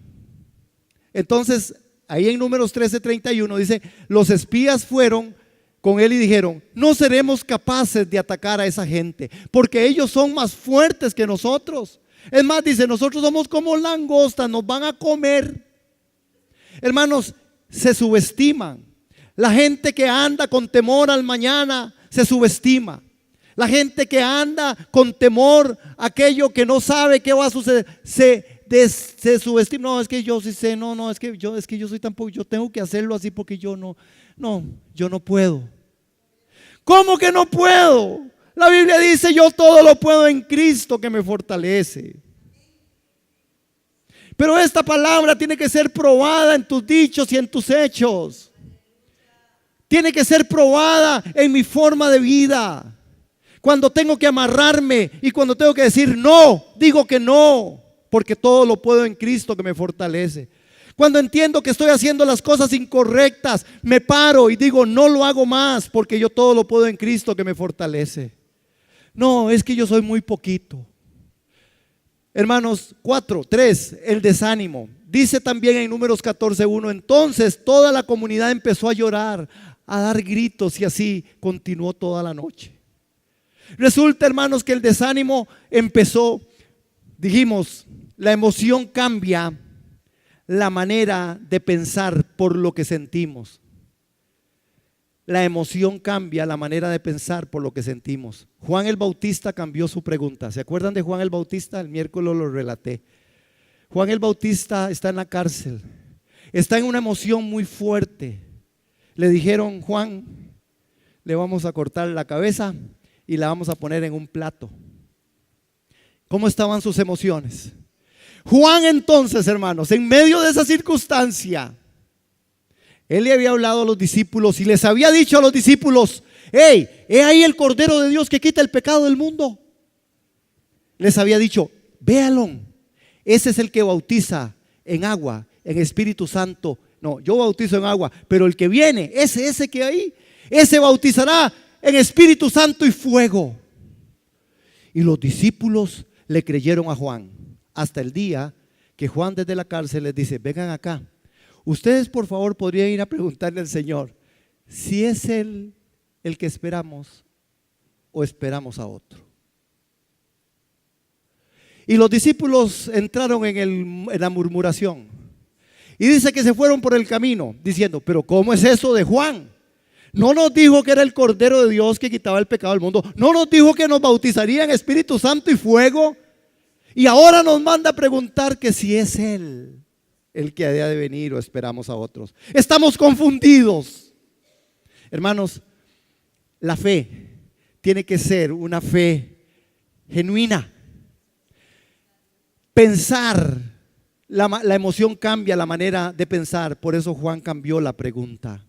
Entonces, ahí en Números 13:31 dice, los espías fueron con él y dijeron, no seremos capaces de atacar a esa gente, porque ellos son más fuertes que nosotros. Es más, dice, nosotros somos como langostas, nos van a comer. Hermanos, se subestiman. La gente que anda con temor al mañana se subestima. La gente que anda con temor a aquello que no sabe qué va a suceder se subestima. No, es que yo sí sé, es que yo soy tampoco, yo tengo que hacerlo así porque yo no puedo. ¿Cómo que no puedo? La Biblia dice, yo todo lo puedo en Cristo que me fortalece. Pero esta palabra tiene que ser probada en tus dichos y en tus hechos. Tiene que ser probada en mi forma de vida. Cuando tengo que amarrarme y cuando tengo que decir no, digo que no, porque todo lo puedo en Cristo que me fortalece. Cuando entiendo que estoy haciendo las cosas incorrectas, me paro y digo, no lo hago más, porque yo todo lo puedo en Cristo que me fortalece. No, es que yo soy muy poquito. Hermanos, 3, el desánimo. Dice también en Números 14:1, entonces toda la comunidad empezó a llorar, a dar gritos, y así continuó toda la noche. Resulta, hermanos, que el desánimo empezó. Dijimos, la emoción cambia la manera de pensar por lo que sentimos. La emoción cambia la manera de pensar por lo que sentimos. Juan el Bautista cambió su pregunta. ¿Se acuerdan de Juan el Bautista? El miércoles lo relaté. Juan el Bautista está en la cárcel. Está en una emoción muy fuerte. Le dijeron, Juan, le vamos a cortar la cabeza y la vamos a poner en un plato. ¿Cómo estaban sus emociones? Juan entonces, hermanos, en medio de esa circunstancia, él le había hablado a los discípulos y les había dicho a los discípulos, hey, he ahí el Cordero de Dios que quita el pecado del mundo. Les había dicho, véalo, ese es el que bautiza en agua, en Espíritu Santo. No, yo bautizo en agua, pero el que viene, ese que ahí, ese bautizará en Espíritu Santo y fuego. Y los discípulos le creyeron a Juan, hasta el día que Juan desde la cárcel les dice, vengan acá. Ustedes por favor podrían ir a preguntarle al Señor si es Él el que esperamos o esperamos a otro. Y los discípulos entraron en la murmuración. Y dice que se fueron por el camino diciendo, pero ¿cómo es eso de Juan? No nos dijo que era el Cordero de Dios que quitaba el pecado del mundo. No nos dijo que nos bautizaría en Espíritu Santo y fuego. Y ahora nos manda a preguntar que si es Él el que ha de venir o esperamos a otros. Estamos confundidos. Hermanos, la fe tiene que ser una fe genuina. Pensar, la emoción cambia la manera de pensar. Por eso Juan cambió la pregunta.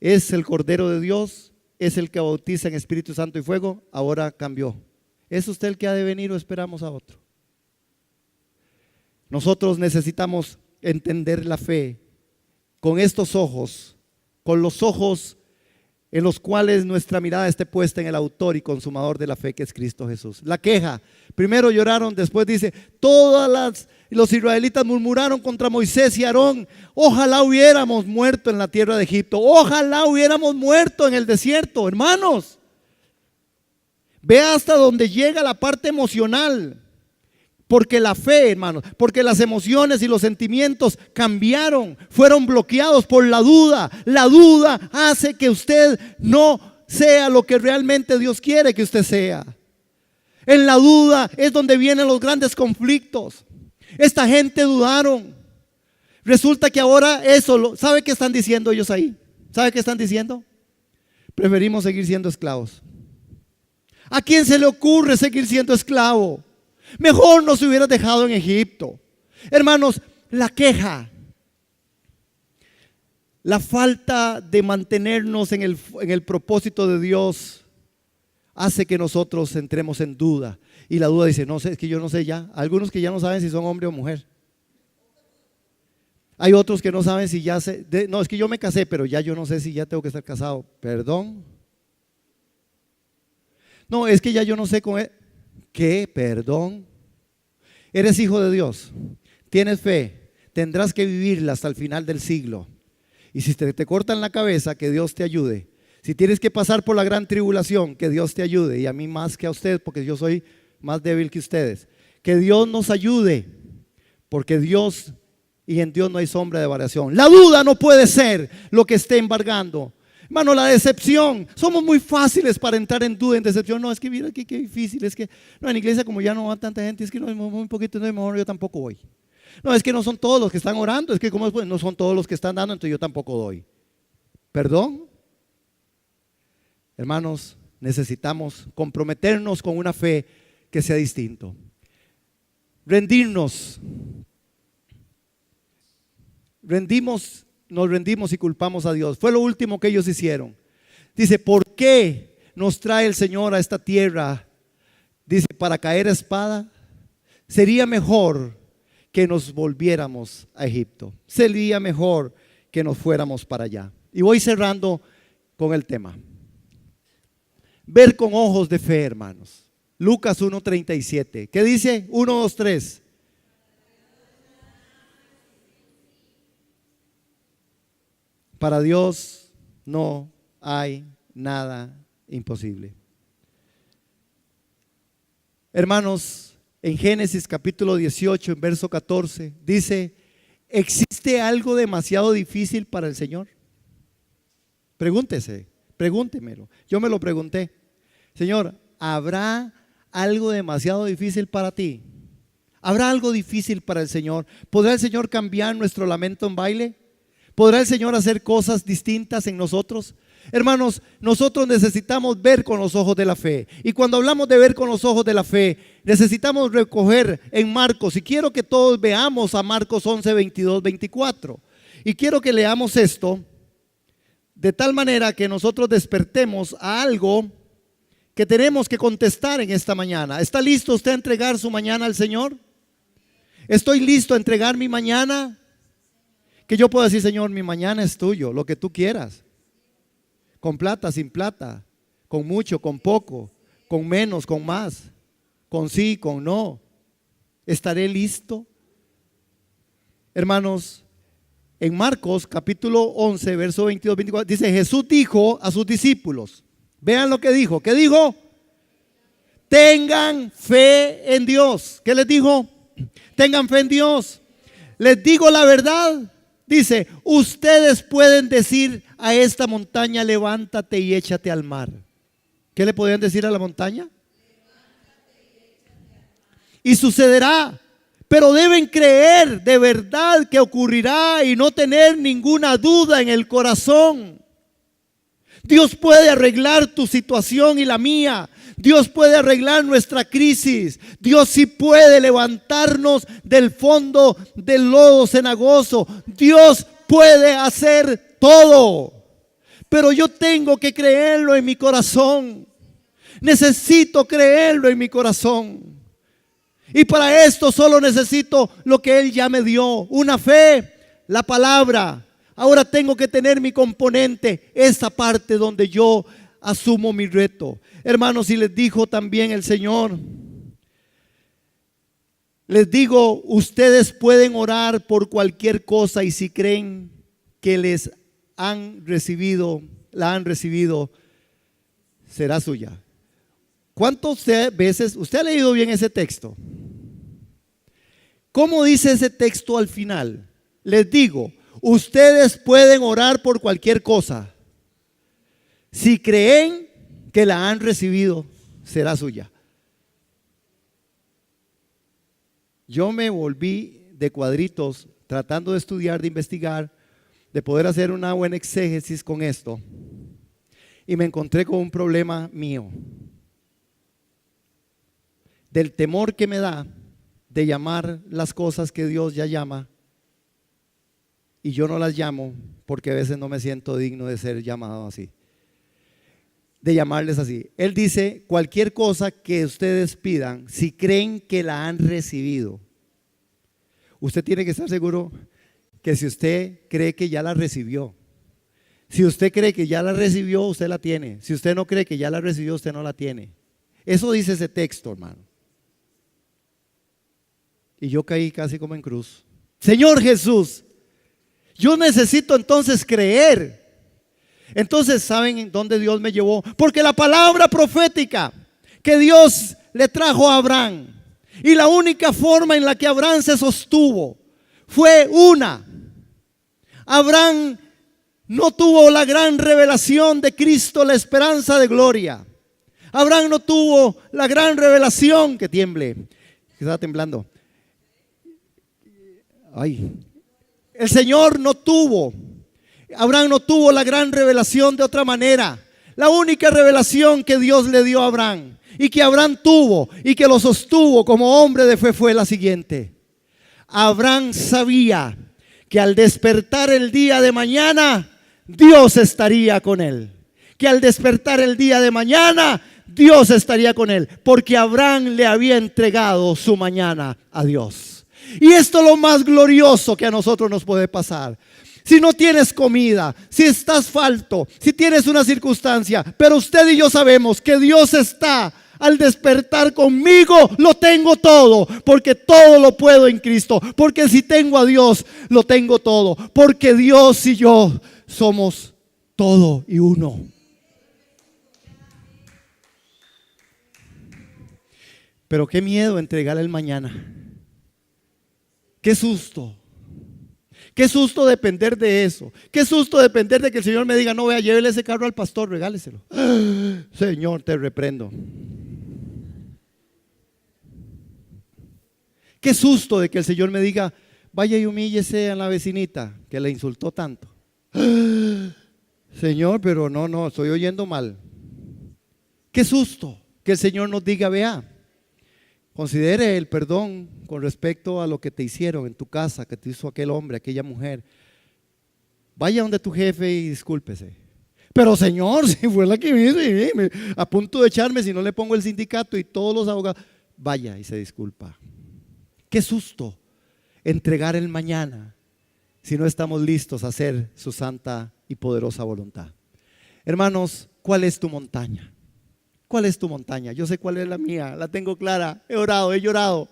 ¿Es el Cordero de Dios? ¿Es el que bautiza en Espíritu Santo y fuego? Ahora cambió. ¿Es usted el que ha de venir o esperamos a otro? Nosotros necesitamos entender la fe con estos ojos, con los ojos en los cuales nuestra mirada esté puesta en el autor y consumador de la fe, que es Cristo Jesús. La queja, primero lloraron, después dice, los israelitas murmuraron contra Moisés y Aarón, ojalá hubiéramos muerto en la tierra de Egipto, ojalá hubiéramos muerto en el desierto. Hermanos, vea hasta donde llega la parte emocional. Porque la fe, hermanos, porque las emociones y los sentimientos cambiaron, fueron bloqueados por la duda. La duda hace que usted no sea lo que realmente Dios quiere que usted sea. En la duda es donde vienen los grandes conflictos. Esta gente dudaron. Resulta que ahora ¿sabe qué están diciendo ellos ahí? ¿Sabe qué están diciendo? Preferimos seguir siendo esclavos. ¿A quién se le ocurre seguir siendo esclavo? Mejor nos hubieras dejado en Egipto. Hermanos, la queja, la falta de mantenernos en el propósito de Dios hace que nosotros entremos en duda. Y la duda dice, no sé, es que yo no sé ya. Algunos que ya no saben si son hombre o mujer. Hay otros que no saben si ya no, es que yo me casé, pero ya yo no sé si ya tengo que estar casado. Perdón. No, es que ya yo no sé con él. ¿Qué? Perdón. Eres hijo de Dios, tienes fe, tendrás que vivirla hasta el final del siglo. Y si te cortan la cabeza, que Dios te ayude. Si tienes que pasar por la gran tribulación, que Dios te ayude. Y a mí más que a usted, porque yo soy más débil que ustedes. Que Dios nos ayude, porque Dios y en Dios no hay sombra de variación. La duda no puede ser lo que esté embargando. Hermano, la decepción, somos muy fáciles para entrar en duda, en decepción. No, es que mira qué difícil, es que no, en la iglesia como ya no va tanta gente, es que no, muy poquito, no, mejor yo tampoco voy. No, es que no son todos los que están orando, es que como no son todos los que están dando, entonces yo tampoco doy. ¿Perdón? Hermanos, necesitamos comprometernos con una fe que sea distinto. Rendirnos. Nos rendimos y culpamos a Dios. Fue lo último que ellos hicieron. Dice, ¿por qué nos trae el Señor a esta tierra? Dice, para caer a espada. Sería mejor que nos volviéramos a Egipto. Sería mejor que nos fuéramos para allá. Y voy cerrando con el tema. Ver con ojos de fe, hermanos. Lucas 1:37. ¿Qué dice? 1, 2, 3. Para Dios no hay nada imposible. Hermanos, en Génesis capítulo 18, en verso 14, dice: ¿existe algo demasiado difícil para el Señor? Pregúntemelo. Yo me lo pregunté. Señor, ¿habrá algo demasiado difícil para ti? ¿Habrá algo difícil para el Señor? ¿Podrá el Señor cambiar nuestro lamento en baile? ¿Podrá el Señor hacer cosas distintas en nosotros? Hermanos, nosotros necesitamos ver con los ojos de la fe. Y cuando hablamos de ver con los ojos de la fe, necesitamos recoger en Marcos. Y quiero que todos veamos a Marcos 11, 22, 24. Y quiero que leamos esto de tal manera que nosotros despertemos a algo que tenemos que contestar en esta mañana. ¿Está listo usted a entregar su mañana al Señor? ¿Estoy listo a entregar mi mañana? Que yo pueda decir: Señor, mi mañana es tuyo, lo que tú quieras. Con plata, sin plata, con mucho, con poco, con menos, con más, con sí, con no. ¿Estaré listo? Hermanos, en Marcos capítulo 11, verso 22, 24, dice: Jesús dijo a sus discípulos, vean lo que dijo. ¿Qué dijo? Tengan fe en Dios. ¿Qué les dijo? Tengan fe en Dios. Les digo la verdad. Dice: ustedes pueden decir a esta montaña, levántate y échate al mar. ¿Qué le podían decir a la montaña? Y sucederá. Pero deben creer de verdad que ocurrirá y no tener ninguna duda en el corazón. Dios puede arreglar tu situación y la mía. Dios puede arreglar nuestra crisis. Dios sí puede levantarnos del fondo del lodo cenagoso. Dios puede hacer todo. Pero yo tengo que creerlo en mi corazón. Necesito creerlo en mi corazón. Y para esto solo necesito lo que Él ya me dio. Una fe, la palabra. Ahora tengo que tener mi componente, esa parte donde yo asumo mi reto. Hermanos, y les dijo también el Señor, les digo, ustedes pueden orar por cualquier cosa, y si creen que les han recibido, la han recibido, será suya. ¿Cuántas veces usted ha leído bien ese texto? ¿Cómo dice ese texto al final? Les digo, ustedes pueden orar por cualquier cosa. Si creen que la han recibido, será suya. Yo me volví de cuadritos tratando de estudiar, de investigar, de poder hacer una buena exégesis con esto. Y me encontré con un problema mío. Del temor que me da de llamar las cosas que Dios ya llama, y yo no las llamo porque a veces no me siento digno de ser llamado así, de llamarles así. Él dice: cualquier cosa que ustedes pidan, si creen que la han recibido. Usted tiene que estar seguro que si usted cree que ya la recibió, si usted cree que ya la recibió, usted la tiene. Si usted no cree que ya la recibió, usted no la tiene. Eso dice ese texto, hermano. Y yo caí casi como en cruz. Señor Jesús, yo necesito entonces creer. Entonces, ¿saben en dónde Dios me llevó? Porque la palabra profética que Dios le trajo a Abraham, y la única forma en la que Abraham se sostuvo fue una. Abraham no tuvo la gran revelación de Cristo, la esperanza de gloria. Abraham no tuvo la gran revelación, que tiemble, que estaba temblando. Ay, el Señor no tuvo, Abraham no tuvo la gran revelación de otra manera. La única revelación que Dios le dio a Abraham, y que Abraham tuvo y que lo sostuvo como hombre de fe, fue la siguiente. Abraham sabía que al despertar el día de mañana, Dios estaría con él. Que al despertar el día de mañana, Dios estaría con él, porque Abraham le había entregado su mañana a Dios. Y esto es lo más glorioso que a nosotros nos puede pasar. Si no tienes comida, si estás falto, si tienes una circunstancia, pero usted y yo sabemos que Dios está al despertar conmigo, lo tengo todo, porque todo lo puedo en Cristo, porque si tengo a Dios, lo tengo todo, porque Dios y yo somos todo y uno. Pero qué miedo entregar el mañana. Qué susto. Qué susto depender de eso. Qué susto depender de que el Señor me diga: no, vea, llévele ese carro al pastor, regáleselo. Señor, te reprendo. Qué susto de que el Señor me diga: vaya y humíllese a la vecinita que le insultó tanto. Señor, pero no, estoy oyendo mal. Qué susto que el Señor nos diga: vea, considere el perdón con respecto a lo que te hicieron en tu casa, que te hizo aquel hombre, aquella mujer. Vaya donde tu jefe y discúlpese. Pero Señor, si fue la que me hizo, a punto de echarme si no le pongo el sindicato y todos los abogados. Vaya y se disculpa. Qué susto entregar el mañana si no estamos listos a hacer su santa y poderosa voluntad. Hermanos, ¿cuál es tu montaña? ¿Cuál es tu montaña? Yo sé cuál es la mía, la tengo clara. He orado, he llorado.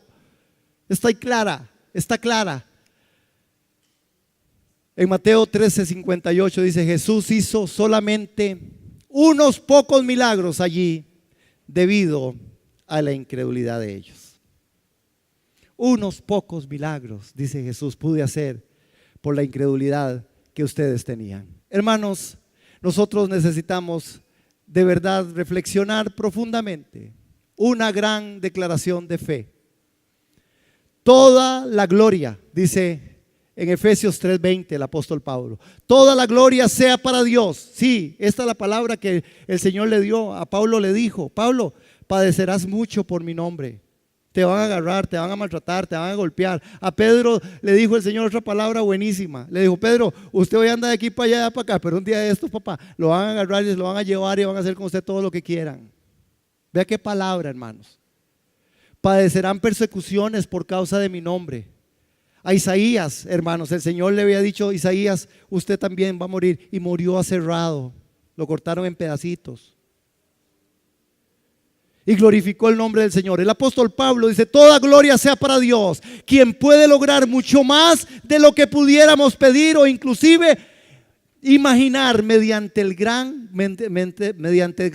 Estoy clara, está clara. En Mateo 13:58 dice: Jesús hizo solamente unos pocos milagros allí debido a la incredulidad de ellos. Unos pocos milagros, dice Jesús, pude hacer por la incredulidad que ustedes tenían. Hermanos, nosotros necesitamos de verdad reflexionar profundamente una gran declaración de fe. Toda la gloria, dice en Efesios 3:20 el apóstol Pablo, toda la gloria sea para Dios. Sí, esta es la palabra que el Señor le dio a Pablo. Le dijo: Pablo, padecerás mucho por mi nombre. Te van a agarrar, te van a maltratar, te van a golpear. A Pedro le dijo el Señor otra palabra buenísima. Le dijo: Pedro, usted hoy anda de aquí para allá, para acá, pero un día de estos, papá, lo van a agarrar y lo van a llevar y van a hacer con usted todo lo que quieran. Vea qué palabra, hermanos. Padecerán persecuciones por causa de mi nombre. A Isaías, hermanos, el Señor le había dicho: Isaías, usted también va a morir. Y murió aserrado. Lo cortaron en pedacitos. Y glorificó el nombre del Señor. El apóstol Pablo dice: toda gloria sea para Dios, quien puede lograr mucho más de lo que pudiéramos pedir o inclusive imaginar mediante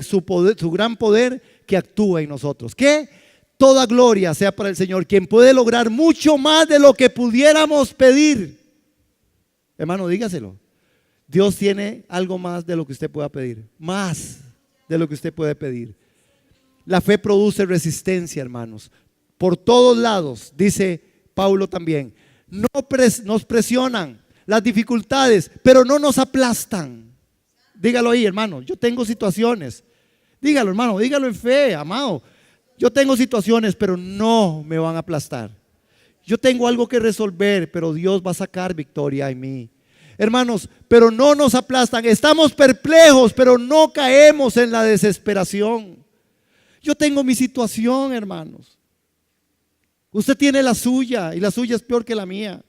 su poder, su gran poder que actúa en nosotros. ¿Qué? Toda gloria sea para el Señor, quien puede lograr mucho más de lo que pudiéramos pedir. Hermano, dígaselo. Dios tiene algo más de lo que usted pueda pedir. Más de lo que usted puede pedir. La fe produce resistencia, hermanos. Por todos lados, dice Pablo también, nos presionan las dificultades, pero no nos aplastan. Dígalo ahí, hermano. Yo tengo situaciones. Dígalo, hermano. Dígalo en fe, amado. Yo tengo situaciones, pero no me van a aplastar. Yo tengo algo que resolver, pero Dios va a sacar victoria en mí. Hermanos, pero no nos aplastan. Estamos perplejos, pero no caemos en la desesperación. Yo tengo mi situación, hermanos. Usted tiene la suya y la suya es peor que la mía.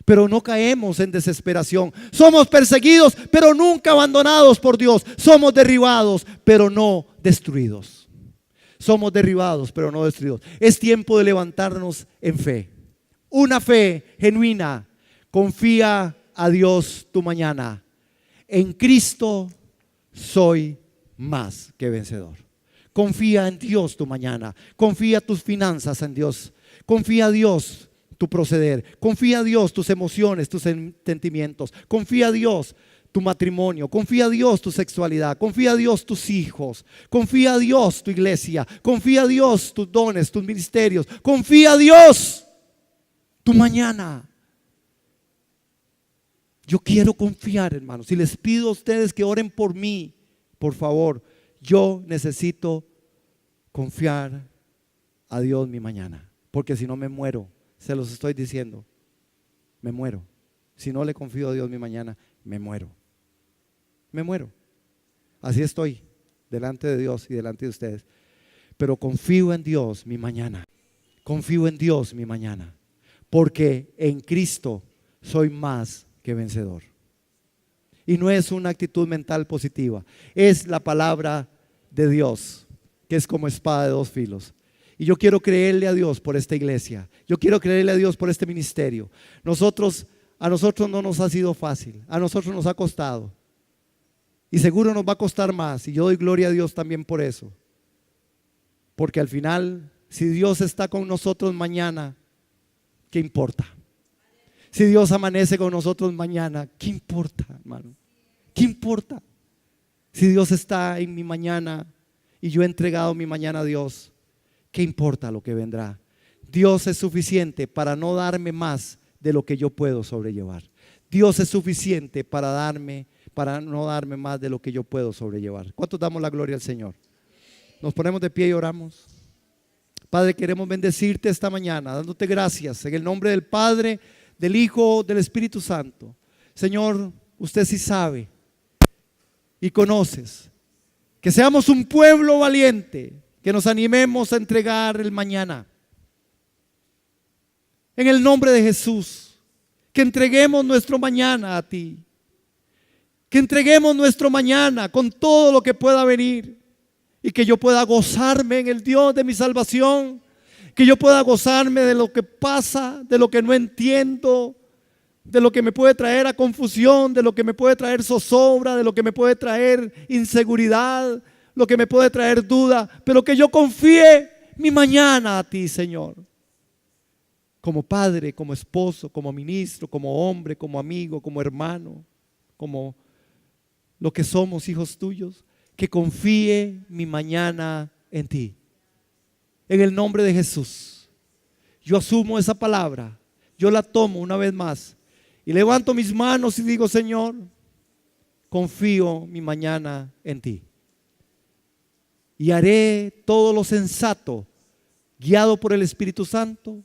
Pero no caemos en desesperación. Somos perseguidos, pero nunca abandonados por Dios. Somos derribados, pero no destruidos. Somos derribados, pero no destruidos. Es tiempo de levantarnos en fe. Una fe genuina. Confía a Dios tu mañana. En Cristo soy más que vencedor. Confía en Dios tu mañana. Confía tus finanzas en Dios. Confía a Dios tu proceder. Confía a Dios tus emociones, tus sentimientos. Confía a Dios tu matrimonio. Confía a Dios tu sexualidad. Confía a Dios tus hijos. Confía a Dios tu iglesia. Confía a Dios tus dones, tus ministerios. Confía a Dios tu mañana. Yo quiero confiar, hermanos. Y les pido a ustedes que oren por mí. Por favor, yo necesito confiar a Dios mi mañana, porque si no me muero, se los estoy diciendo, me muero. Si no le confío a Dios mi mañana, me muero. Me muero. Así estoy delante de Dios y delante de ustedes. Pero confío en Dios mi mañana. Confío en Dios mi mañana, porque en Cristo soy más que vencedor. Y no es una actitud mental positiva, es la palabra de Dios, que es como espada de dos filos. Y yo quiero creerle a Dios por esta iglesia. Yo quiero creerle a Dios por este ministerio. A nosotros no nos ha sido fácil, a nosotros nos ha costado. Y seguro nos va a costar más. Y yo doy gloria a Dios también por eso. Porque al final, si Dios está con nosotros mañana, ¿qué importa? Si Dios amanece con nosotros mañana, ¿qué importa, hermano? ¿Qué importa? Si Dios está en mi mañana y yo he entregado mi mañana a Dios, ¿qué importa lo que vendrá? Dios es suficiente para no darme más de lo que yo puedo sobrellevar. Dios es suficiente para no darme más de lo que yo puedo sobrellevar. ¿Cuántos damos la gloria al Señor? Nos ponemos de pie y oramos. Padre, queremos bendecirte esta mañana, dándote gracias en el nombre del Padre, del Hijo, del Espíritu Santo. Señor, usted sí sabe y conoces. Que seamos un pueblo valiente, que nos animemos a entregar el mañana. En el nombre de Jesús, que entreguemos nuestro mañana a ti. Que entreguemos nuestro mañana con todo lo que pueda venir. Y que yo pueda gozarme en el Dios de mi salvación. Que yo pueda gozarme de lo que pasa, de lo que no entiendo, de lo que me puede traer a confusión, de lo que me puede traer zozobra, de lo que me puede traer inseguridad, lo que me puede traer duda, pero que yo confíe mi mañana a ti, Señor. Como padre, como esposo, como ministro, como hombre, como amigo, como hermano, como lo que somos, hijos tuyos, que confíe mi mañana en ti. En el nombre de Jesús, yo asumo esa palabra, yo la tomo una vez más y levanto mis manos y digo: Señor, confío mi mañana en ti. Y haré todo lo sensato, guiado por el Espíritu Santo,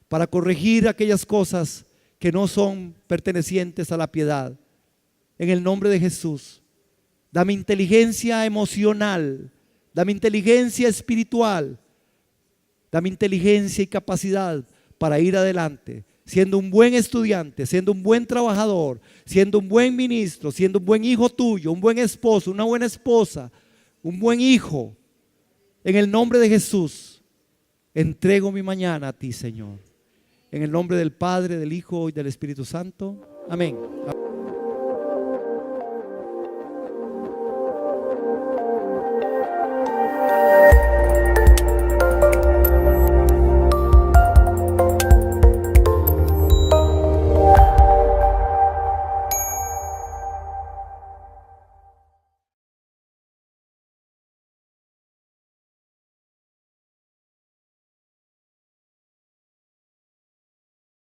para corregir aquellas cosas que no son pertenecientes a la piedad. En el nombre de Jesús, dame inteligencia emocional, dame inteligencia espiritual, dame inteligencia y capacidad para ir adelante, siendo un buen estudiante, siendo un buen trabajador, siendo un buen ministro, siendo un buen hijo tuyo, un buen esposo, una buena esposa, un buen hijo. En el nombre de Jesús, entrego mi mañana a ti, Señor. En el nombre del Padre, del Hijo y del Espíritu Santo. Amén.